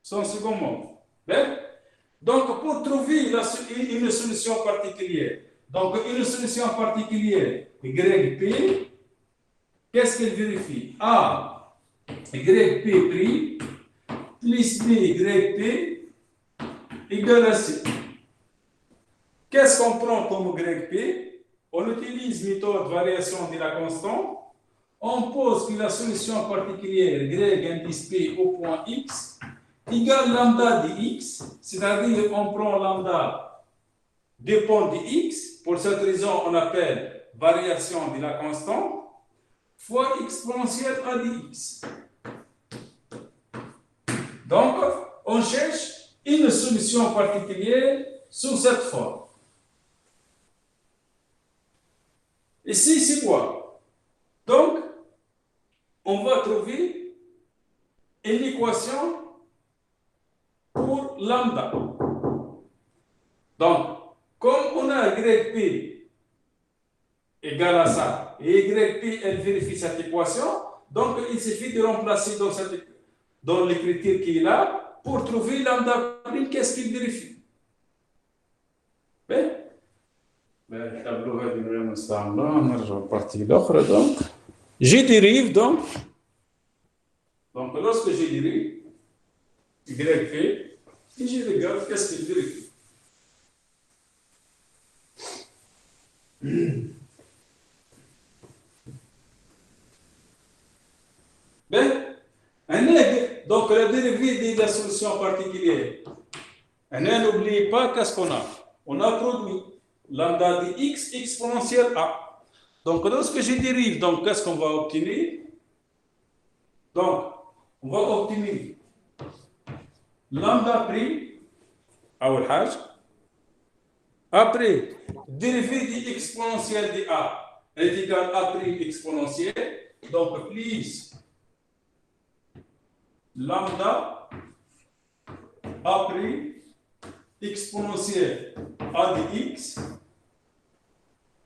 Son second mot. Donc, pour trouver une solution particulière, donc une solution particulière, YP, qu'est-ce qu'elle vérifie? A, YP pris, plus B, YP, égale à C. Qu'est-ce qu'on prend comme YP? On utilise méthode variation de la constante. On pose que la solution particulière Y indice P au point X égale lambda de X, c'est-à-dire on prend lambda dépend de X, pour cette raison on appelle variation de la constante, fois exponentielle A de X. Donc, on cherche une solution particulière sous cette forme. Ici, c'est quoi? Donc, on va trouver une équation pour lambda. Donc, comme on a YP égale à ça, et YP, elle vérifie cette équation, donc il suffit de remplacer dans les critères qui est là pour trouver lambda prime, qu'est-ce qu'il vérifie? Le tableau va durer un instant, on a partie l'autre, donc. Je dérive donc lorsque je dérive, YP, et je regarde qu'est-ce qu'il vérifie. Un Donc, la dérivée de la solution particulière. Et n'oubliez pas qu'est-ce qu'on a. On a produit lambda de x exponentielle a. Donc, lorsque je dérive, donc qu'est-ce qu'on va obtenir? Donc, on va obtenir lambda prime, أول حاجة. Après, dérivée de exponentielle de a est égal à prime exponentielle. Donc, plus lambda a prime exponentielle a de x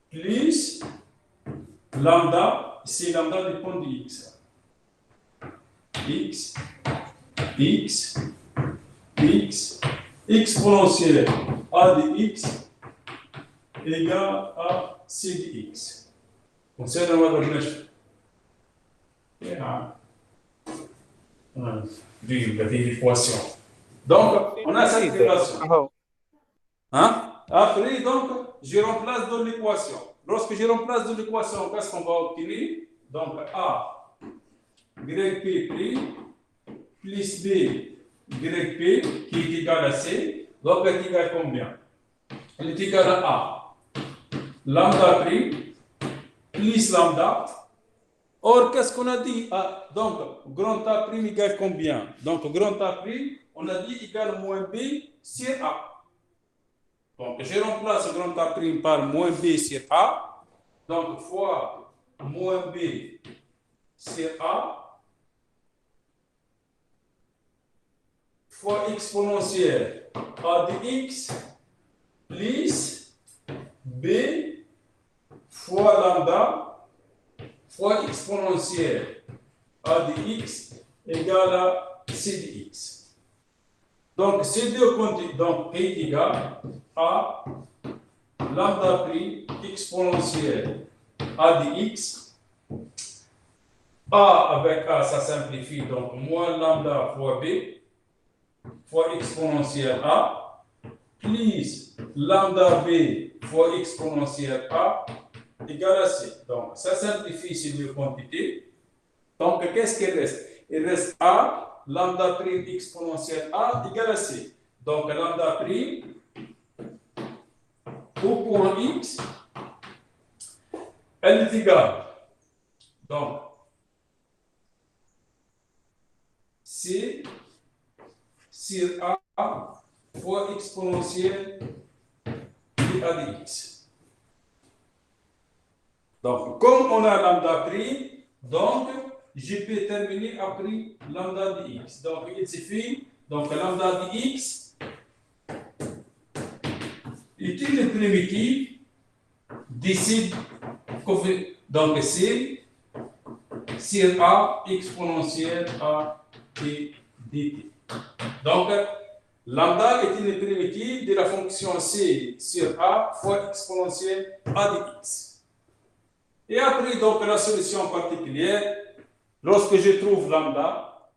plus lambda, c'est lambda dépend de x. X exponentielle a de x égale à c de x. Donc, c'est dans la l'équation. Donc, on a cette relation. Hein? Après, donc, je remplace dans l'équation. Lorsque je remplace dans l'équation, qu'est-ce qu'on va obtenir? Donc, A, YP prime, plus B, YP, qui est égal à C, donc est égal à combien? Elle est égal à A, lambda prime, plus lambda. Or, qu'est-ce qu'on a dit? Ah, donc, grand A prime égale combien? Donc, grand A prime, on a dit égal moins B sur A. Donc, je remplace grand A prime par moins B sur A. Donc, fois moins B sur A fois exponentielle A de x plus B fois lambda fois exponentielle A de x égale à C de x. Donc, ces deux quantités donc, est égal à lambda prime exponentielle A de x. A avec A, ça simplifie, donc moins lambda fois B fois exponentielle A plus lambda B fois exponentielle A égale à C. Donc, ça simplifie ces deux quantités. Donc, qu'est-ce qu'il reste? Il reste A, lambda prime exponentielle A égale à C. Donc, lambda prime au point X, elle est égale. Donc, C sur A fois exponentielle de A de X. Donc, comme on a lambda prime, donc, je peux terminer après lambda de X. Donc, il suffit, donc lambda de X est une primitive d'ici, donc C sur A exponentielle A t dt. Donc, lambda est une primitive de la fonction C sur A fois exponentielle A de x. Et après, donc, la solution particulière, lorsque je trouve lambda,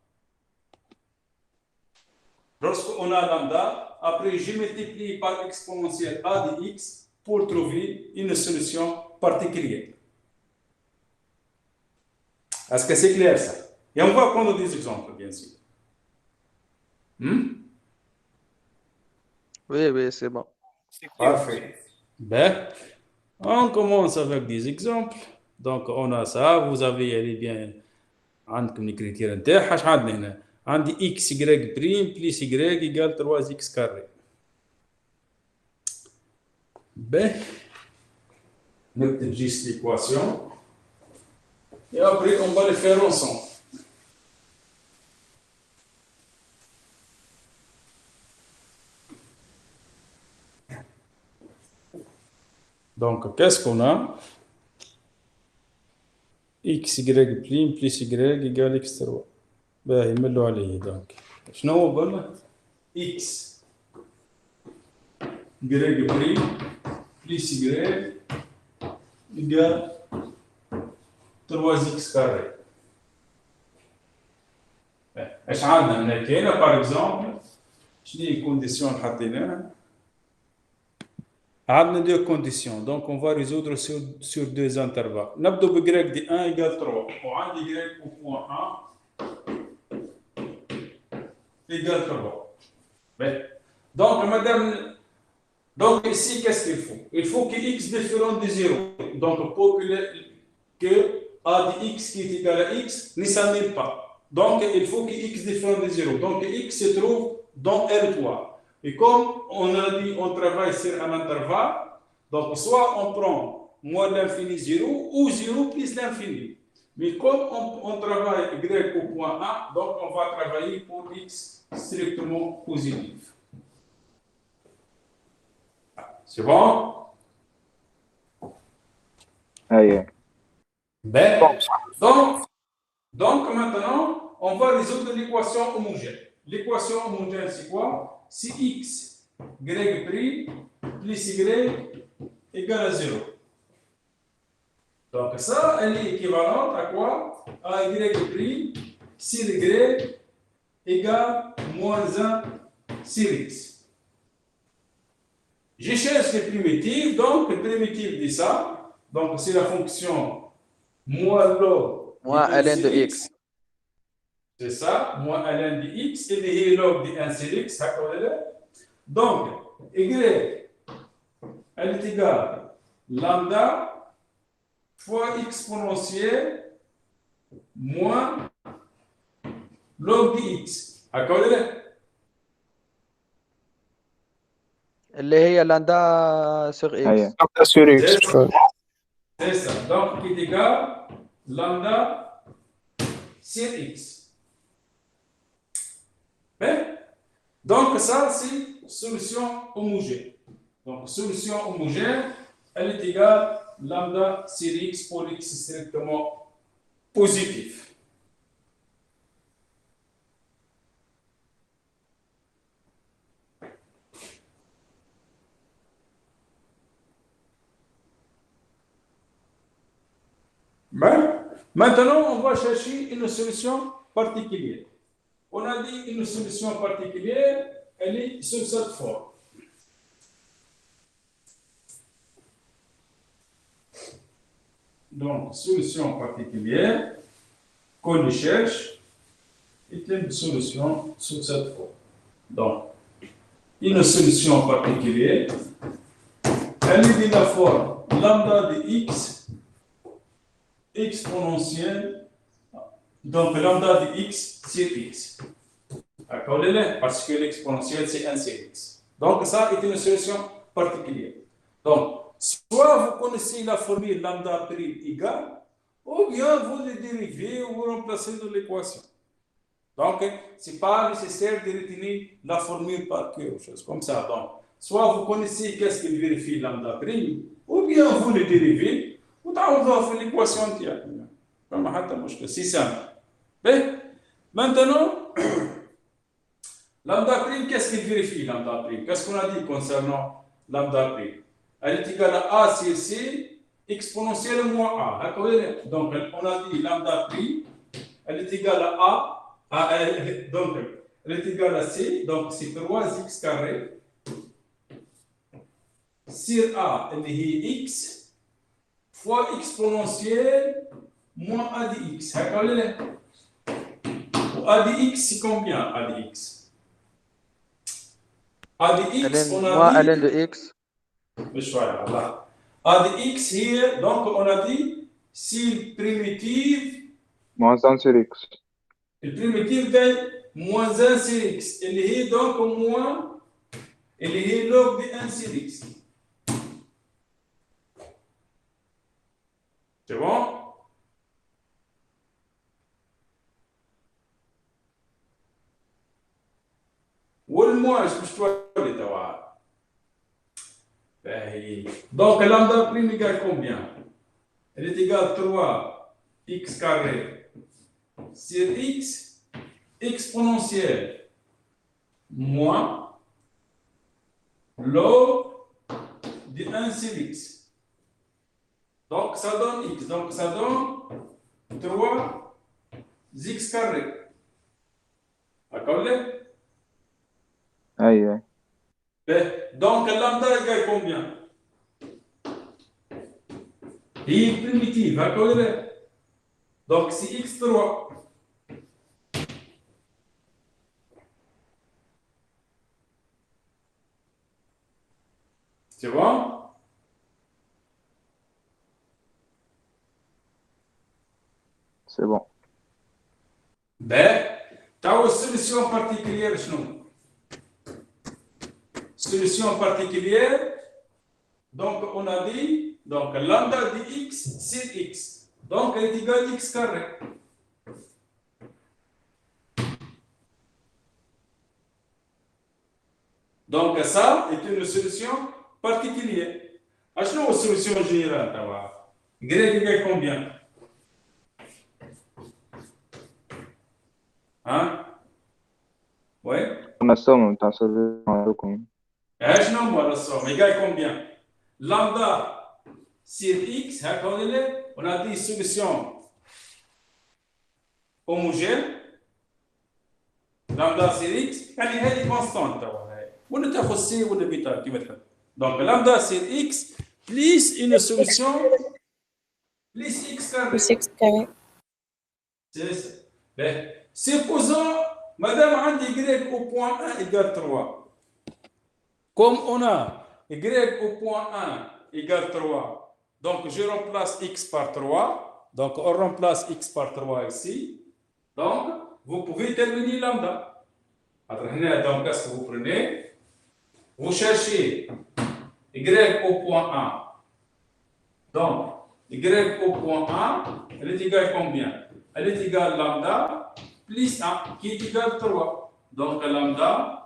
lorsqu'on a lambda, après, je multiplie par exponentielle A de x pour trouver une solution particulière. Est-ce que c'est clair ça? Et on va prendre des exemples, bien sûr. Oui, c'est bon. Parfait. Ben, on commence avec des exemples. Donc, on a ça. Vous avez, elle est bien, عندكم les critères نتاعها. اش عندنا هنا؟ عندي x y prime plus y égale 3x carré. Ben, نكتب juste l'équation. Et après, on va les faire ensemble. Donc, qu'est-ce qu'on a? x y prime plus y égale x3. باهي نملوا عليه. donc شنو هو قلنا؟ x y prime plus y égale 3x carré. ايش عندنا هنا؟ كاينه باغ اكزومبل شنو هي الكونديسيون اللي حطيناها؟ عندنا deux conditions, donc on va résoudre sur deux intervalles. نبدأ ب y de 1 égale 3. وعندي y au point 1 égale 3. Ben, donc, madame, donc ici, qu'est-ce qu'il faut? Il faut que x différent de 0. Donc, pour que a de x qui est égal à x ne s'annule pas. Donc, il faut que x différent de 0. Donc, x se trouve dans R3. Et comme on a dit, on travaille sur un intervalle, donc soit on prend moins l'infini 0 ou 0 plus l'infini. Mais comme on travaille y au point A, donc on va travailler pour x strictement positif. C'est bon? أي Ben, donc maintenant, on va résoudre l'équation homogène. L'équation homogène, c'est quoi? C'est x, y' plus y égale à 0. Donc ça, elle est équivalente à quoi? À y' sur y égale moins 1 sur x. Je cherche les primitives, donc les primitives de ça, donc c'est la fonction moins log moins ln de x. C'est ça, moins ln de x, et le log de 1 sur x, donc, y, elle est égale lambda fois exponentielle moins log de x. اللي هي لاندا sur x. أي Lambda sur x. C'est ça. Donc, qui est égal lambda sur x. Bien. Donc, ça, c'est solution homogène. Donc, solution homogène, elle est égale lambda sur x pour x strictement positif. Ben, maintenant, on va chercher une solution particulière. On a dit une solution particulière, elle est sur cette forme. Donc, solution particulière qu'on cherche est une solution sur cette forme. Donc, une solution particulière, elle est de la forme lambda de x exponentielle, donc lambda de x sur x. D'accord? Parce que l'exponentielle, c'est 1 sur x. Donc, ça est une solution particulière. Donc, soit vous connaissez la formule lambda prime égale, ou bien vous le dérivez ou vous remplacez dans l'équation. Donc, ce n'est pas nécessaire de retenir la formule par cœur ou chose comme ça. Donc, soit vous connaissez qu'est-ce qu'il vérifie lambda prime, ou bien vous le dérivez, ou on va faire l'équation entière. C'est simple. Mais, maintenant, lambda prime, qu'est-ce qu'il vérifie lambda prime? Qu'est-ce qu'on a dit concernant lambda prime? Elle est égale à A sur C exponentielle moins A. Donc, on a dit lambda prime, elle est égale à A, donc elle est égale à C, donc c'est 3x carré sur A, elle est x, fois exponentielle moins A de x. A de x, c'est combien A de x? A de x, on moins a dit... ln de x. A de x here, donc on a dit si primitive, moins 1 sur x le primitive de moins 1 sur x, elle est donc moins, elle est log de 1 sur x. C'est bon? Ou le moins, je peux le voir. Donc, lambda prime égale combien? Elle est égale à 3x carré sur x exponentielle moins log de 1 sur x. Donc, ça donne x. Donc, ça donne 3x carré. D'accord? أي Donc, lambda égale combien? Il est primitive, d'accord? Donc, c'est x3. C'est bon. Ben, tu as une solution particulière, solution particulière. Donc, on a dit, donc, lambda de x sur x. Donc, elle est égale à x carré. Donc, ça est une solution particulière. Quelle est la solution générale? Y égale combien? Hein? Oui? On a somme, t'as solution comme. Quelle est la somme? Égale combien? Lambda sur x, on a dit solution homogène. Lambda sur x, يعني هذه constante. ولا تاخذ سي ولا بيتا كيما تحب. Donc lambda sur x plus une solution plus x carré. Plus x carré. C'est ça. Ben, supposons, madame, عندي y au point 1 égale 3. Comme on a y au point 1 égale 3, donc je remplace x par 3. Donc on remplace x par 3 ici. Donc vous pouvez terminer lambda. Donc qu'est-ce que vous prenez? Vous cherchez y au point 1. Donc y au point 1, elle est égale combien? Elle est égale lambda plus 1 qui est égal à 3. Donc lambda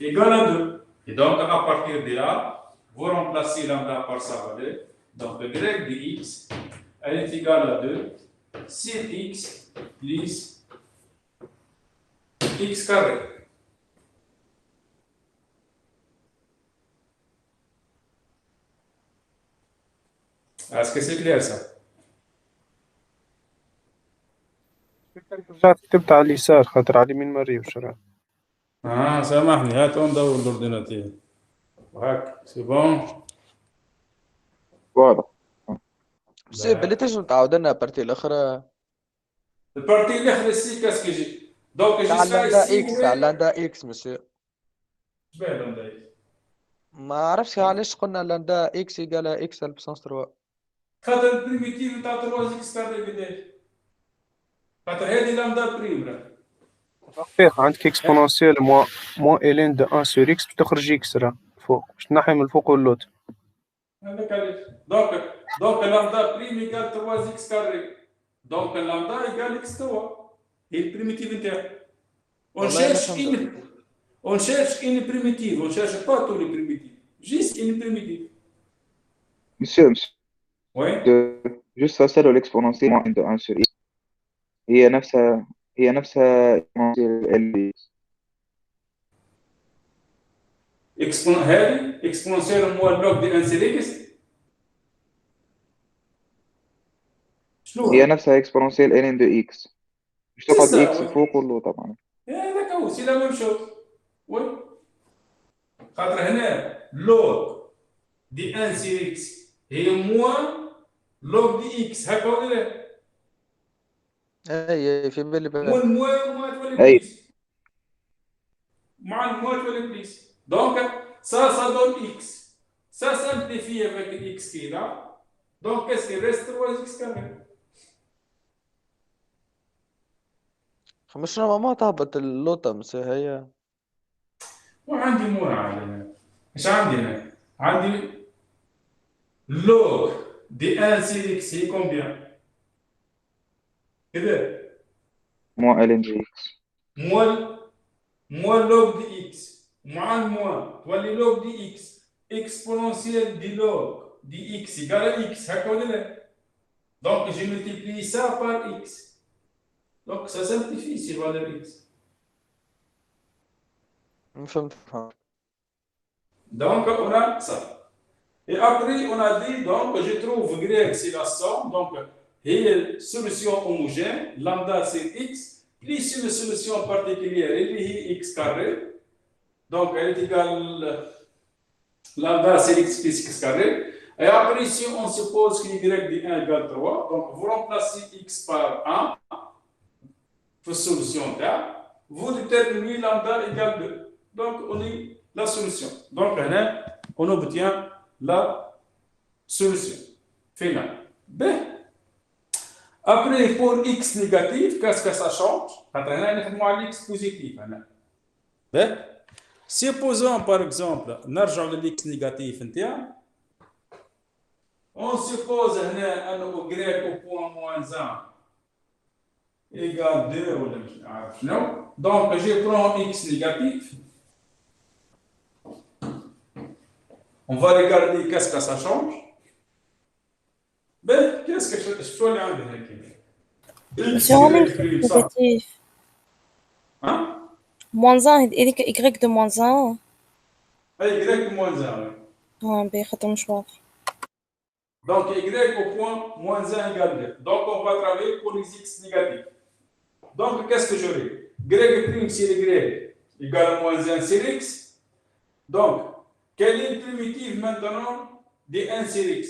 égale à 2. Et donc à partir de là, vous remplacez lambda par sa valeur. Donc y de x, elle est égale à 2 sur x plus x carré. Est-ce que c'est clair ça? رجعت كتبت على اليسار خاطر على اليمين ما نريوش راه. سامحني هات ندور الاورديناتير. هاك سي بون. واضح. سي بلي تنجم تعاود لنا البارتي الاخرى البارتي الاخرى سي كاسكو جي دونك تاع جيسكا لاندا سي اكس تاع لاندا اكس مسيو. شبيه لاندا اكس؟ ما عرفتش علاش قلنا لاندا اكس ايكال اكس البسونس 3. خاطر البريميتيف تاع 3 اكس كاري قداش؟ خاطر هذه لامدا بريم راه. عندك اكسبونونسيال موان الين دو 1 سور اكس تخرج اكس راه فوق باش تنحي من الفوق واللوت. هذاك علاش دونك لامدا بريم ايكال 3 اكس كاري. دونك لامدا ايكال اكس 3 هي البريميتيف نتاعها. On cherche une primitive, on ne cherche pas tous les primitives, juste une primitive. Monsieur, Oui. juste ça de l'exponentielle moins de 1 sur x. هي نفسها هذه exponentielle مو log دي 1 sur x. شنو هي نفسها exponentielle ln de x. مش تقعد x فوق واللو طبعا. هذاك هو سي لا ميم شوز. وي. خاطر هنا log دي 1 sur x هي موان log دي x هكا ولا لا؟ اي في بالي موان تولي بليس. مع الموان تولي بليس. Donc, ça donne x. Ça simplifie avec x qui est là. Donc, qu'est-ce qui reste 3x carré? مش ما تهبط اللوطة مسيو هي. وعندي مور عندنا. ايش عندي هنا؟ عندي log دي 1 sur x هي كومبيان؟ كده. moins ln de x. moins log دي x. مع الموان تولي log دي x exponentielle دي log دي x égale à x هكا ولا لا؟ Donc je multiplie ça par x. Donc ça simplifie sur valeur x. فهمت. Donc on a ça. Et après on a dit donc je trouve y c'est la somme donc هي solution homogène lambda c'est x plus une solution particulière اللي هي x carré. Donc elle est égale lambda c'est x plus x carré. Et après ici on suppose que y de 1 égale 3. Donc vous remplacez x par 1. Solution là, vous déterminez lambda égale 2. Donc on est la solution. Donc là, on obtient la solution finale. B. Après, pour x négatif, qu'est-ce que ça change? On a x positif. Ben, supposons par exemple, نرجع للx négatif, on suppose هنا أنه y au point moins 1 égale 2 ولا مش عارف شنو. Donc, je prends x négatif. On va regarder qu'est-ce que ça change. Ben, qu'est-ce que je suis allé en dire? Monsieur Romain, négatif. Hein? Moins 1 هذيك y de moins 1. Y moins 1. باهي خاطر مش واضح. Donc, y au point moins 1 égale 2. Donc, on va travailler pour les x négatifs. Donc, qu'est-ce que j'aurai? Y' sur y égale moins 1 sur x. Donc, quelle est la primitive maintenant de 1 sur x?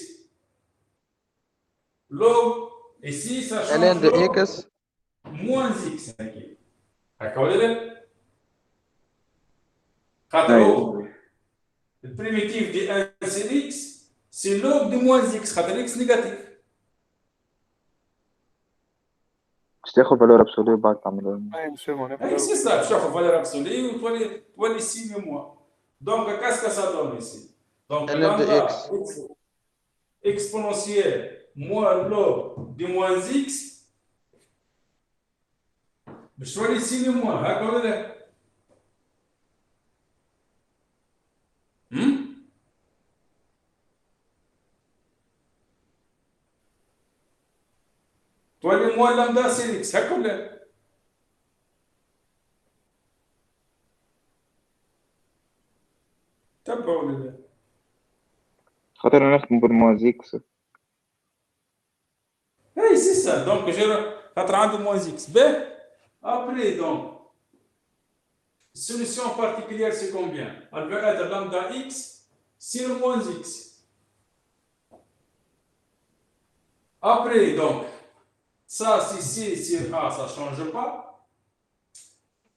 Log, ici, ça change ln de log x moins x. D'accord? Le primitif de 1 sur x, c'est log de moins x. x négatif. باش تاخذ فالور ابسولي وبعد تعمل اي مسيو معناها Oui, c'est ça, je chaque valeur absolue, ou toi les signes moins. Donc, qu'est-ce que ça donne ici? Donc, ln de lambda x exponentielle moins log de moins x, je vois les signes moins. D'accord? Toi les moins lambda c'est x. D'accord? تبعوا ولا لا؟ خاطر انا نخدم بالمواز اكس. Oui, c'est ça. Donc, je vais moins x. B. Après, donc, solution particulière, c'est combien? Elle va être lambda x sur moins x. Après, donc, ça, si C sur A, ça ne change pas.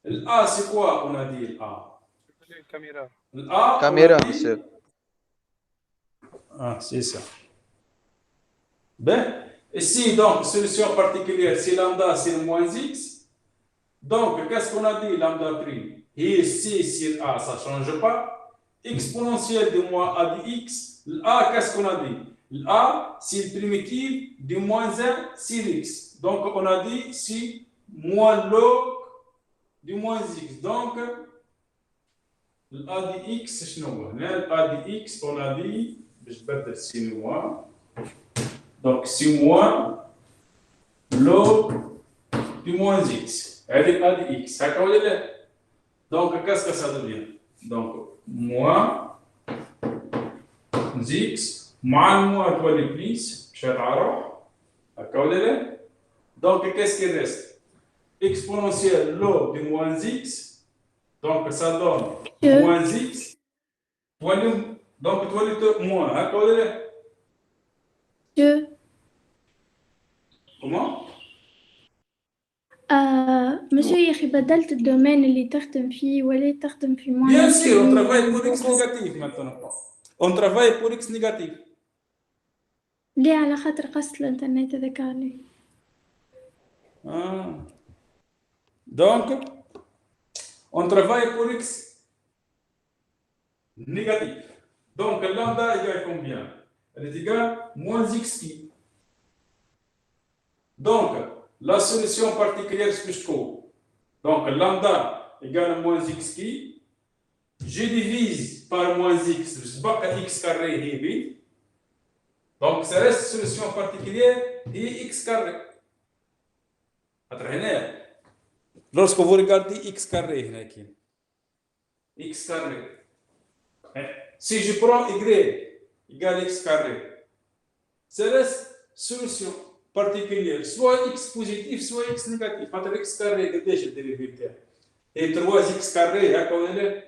Le A, c'est quoi, on a dit, le A? الكاميرا Le A, on a كاميرا dit... مسيو Ah, c'est ça. Ben, ici, donc, solution particulière, c'est lambda sur moins x. Donc, qu'est-ce qu'on a dit, lambda prime? Et C sur A, ça ne change pas. Exponentielle de moins A de x. Le A, qu'est-ce qu'on a dit? Le A, c'est le primitif de moins 1 sur x. Donc, on a dit c'est moins log de moins x. Donc, le A de x, c'est quoi? Le A de x, on a dit, je vais mettre c'est moins. Donc, c'est moins log de moins x. Avec A de x. D'accord? Donc, qu'est-ce que ça devient? Donc, moins x, moins toi les plus, je vais d'accord? Donc, qu'est-ce qui reste? Exponentielle log de moins x. Donc, ça donne moins x. Donc, toi les moins. D'accord? Comment? monsieur يا أخي بدلت الدومين اللي تخدم فيه ولا تخدم في موان Bien sûr, on travaille pour x négatif maintenant. On travaille pour x négatif. ليه على خاطر قصة الانترنت ذكرني. Ah. Donc, on travaille pour x négatif. Donc, lambda égale combien? Elle est égale moins x qui. Donc, la solution particulière, ce que je trouve. Donc, lambda égale moins x qui. Je divise par moins x, je sais pas x carré et b. Donc, ça reste solution particulière et x carré. Lorsque vous regardez x carré, x carré. Si je prends y égale x carré, ça reste solution particulière, soit x positif, soit x négatif. Entre x carré et déjà dérivé. Et 3x carré, à connaître.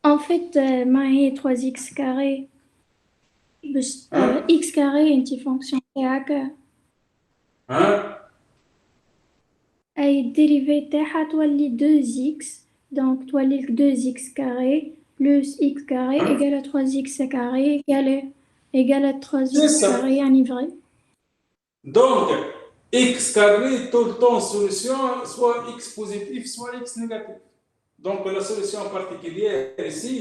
En fait ما هي 3x carré باش x carré انتي فونكسيون تاعك. Hein? أي الديريفي تاعها تولي 2x دونك تولي لك 2x كاري بلس x كاري إيكال 3x كاري إيكال 3x C'est ça. كاري يعني فري. Donc, x carré, tout le temps, solution, soit x positif, soit x négatif. Donc, la solution particulière ici,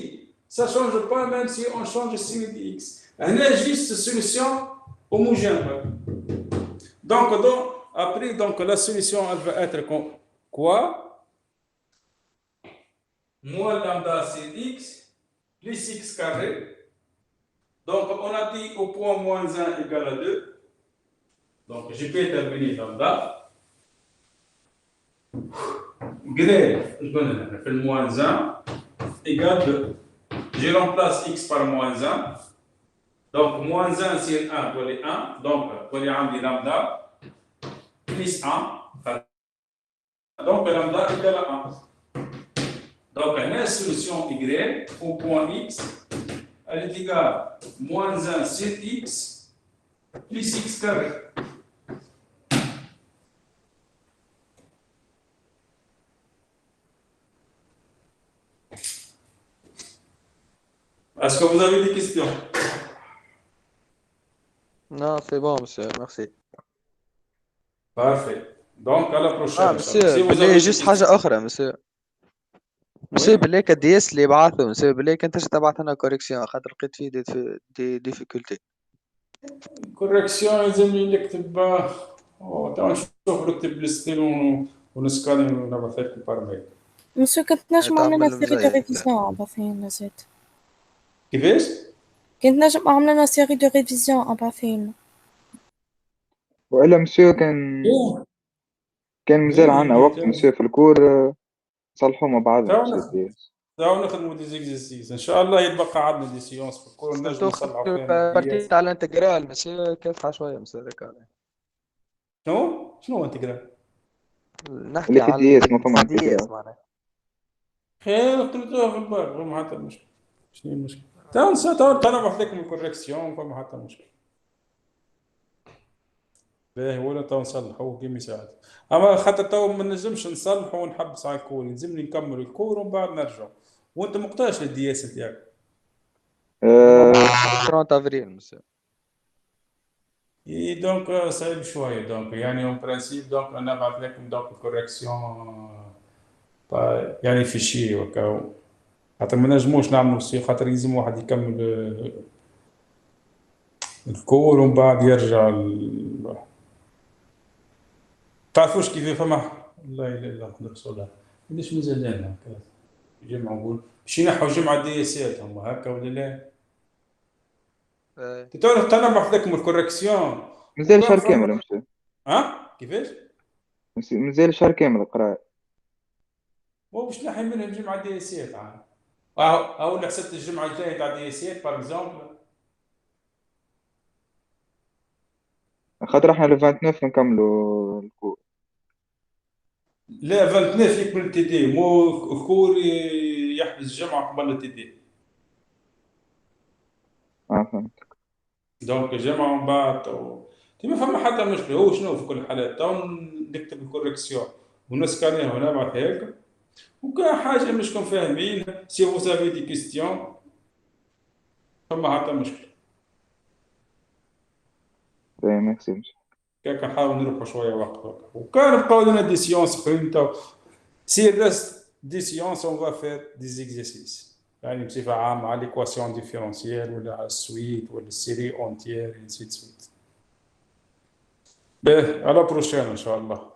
ça ne change pas même si on change le signe de x. Elle est juste solution homogène. Donc, après, donc, la solution, elle va être quoi? Moins lambda c'est x plus x carré. Donc, on a dit au point moins 1 égale à 2. Donc, je peux terminer lambda. Gré, je donne le moins 1 égale 2. Je remplace x par moins 1. Donc, moins 1 c'est 1, pour les 1. Donc, pour les 1 lambda plus 1. Donc, lambda égale à 1. Donc, la solution y au point x, elle est égale à moins 1 sur x plus x carré. Est-ce que vous avez des questions? Non, c'est bon, monsieur, merci. Parfait. Donc, à la prochaine. مسيو Si vous بالله avez جست des حاجة questions. أخرى مسيو بالله كدياس اللي بعثه مسيو بالله كنت تبعت لنا كوريكسيون خاطر لقيت فيه دي ديفيكولتي. Correction, لازم نكتب تو نشوف نكتب الستيل ونسكان ونبعث لكم بارميل. مسيو كنت نجم عامل لنا تعمل سيري دو مزيان. ريفيزيون عباثين زيد. كيفاش؟ كنت نجم عامل لنا سيري دو ريفيزيون عباثين. وإلا مسيو كان مازال عندنا وقت مسيو في الكور نصلحوا مع بعض مسيو. تو نخدموا دي زيكزيرسيس ان شاء الله يتبقى عندنا دي سيونس في الكور نجم نصلحوا فيها بارتيت على الانتجرال مسيو كيف شوية مسيو ذاك. شنو انتجرال؟ نحكي اللي في على الدياس ما فما الدياس انتجرال. معناها. خير قلتوها في الباب ما حتى مشكل. شنو المشكل؟ تو نبعث لكم الكوريكسيون فما حتى مشكل. باهي ولا تو نصلحوا كيما يساعد. اما خاطر تو ما نجمش نصلحوا ونحبس على الكور لازمني نكمل الكور ومن بعد نرجع. وانت مقتاش للدياس نتاعك؟ 30 افريل مسيو. اي دونك صعيب شويه دونك يعني اون برانسيب دونك نبعث لكم دونك الكوريكسيون يعني في شي وكا خاطر ما نجموش نعملوا سي خاطر لازم واحد يكمل الكور ومن بعد يرجع تعرفوش كيف فما لا اله الا الله محمد رسول الله ليش مازال لنا هكا جمعة نقول باش ينحوا جمعة دياسات هما هكا ولا لا؟ تعرف نبعث لكم الكوريكسيون مازال شهر كامل مسيو. كيفاش؟ مازال شهر كامل القراءة. مو باش نحي منهم جمعة دياسات عاد او اللي حسبت الجمعة الجاية تاع دياسات باغ اكزومبل. خاطر احنا ل 29 نكملوا الكور. لا 29 يكمل تي دي مو الكور يحبس الجمعة قبل التي دي. فهمت. دونك الجمعة ومن بعد ما فما حتى مشكلة. هو شنو في كل الحالات تو نكتب الكوريكسيون ونسكانيها ونبعثها لكم وكان حاجة مشكم فاهمين سي فو سافي دي كيستيون فما حتى مشكلة. ميرسي مسيو. كان نحاول نربحوا شوية وقت وكان بقاو لنا دي سيونس اخرين تو سي ريست دي سيونس اون فا فير دي زيكزيرسيس يعني بصفة عامة على ليكواسيون ديفيرونسيال ولا على السويت ولا السيري اونتيير انسي دو سويت. باهي على بروشين ان شاء الله.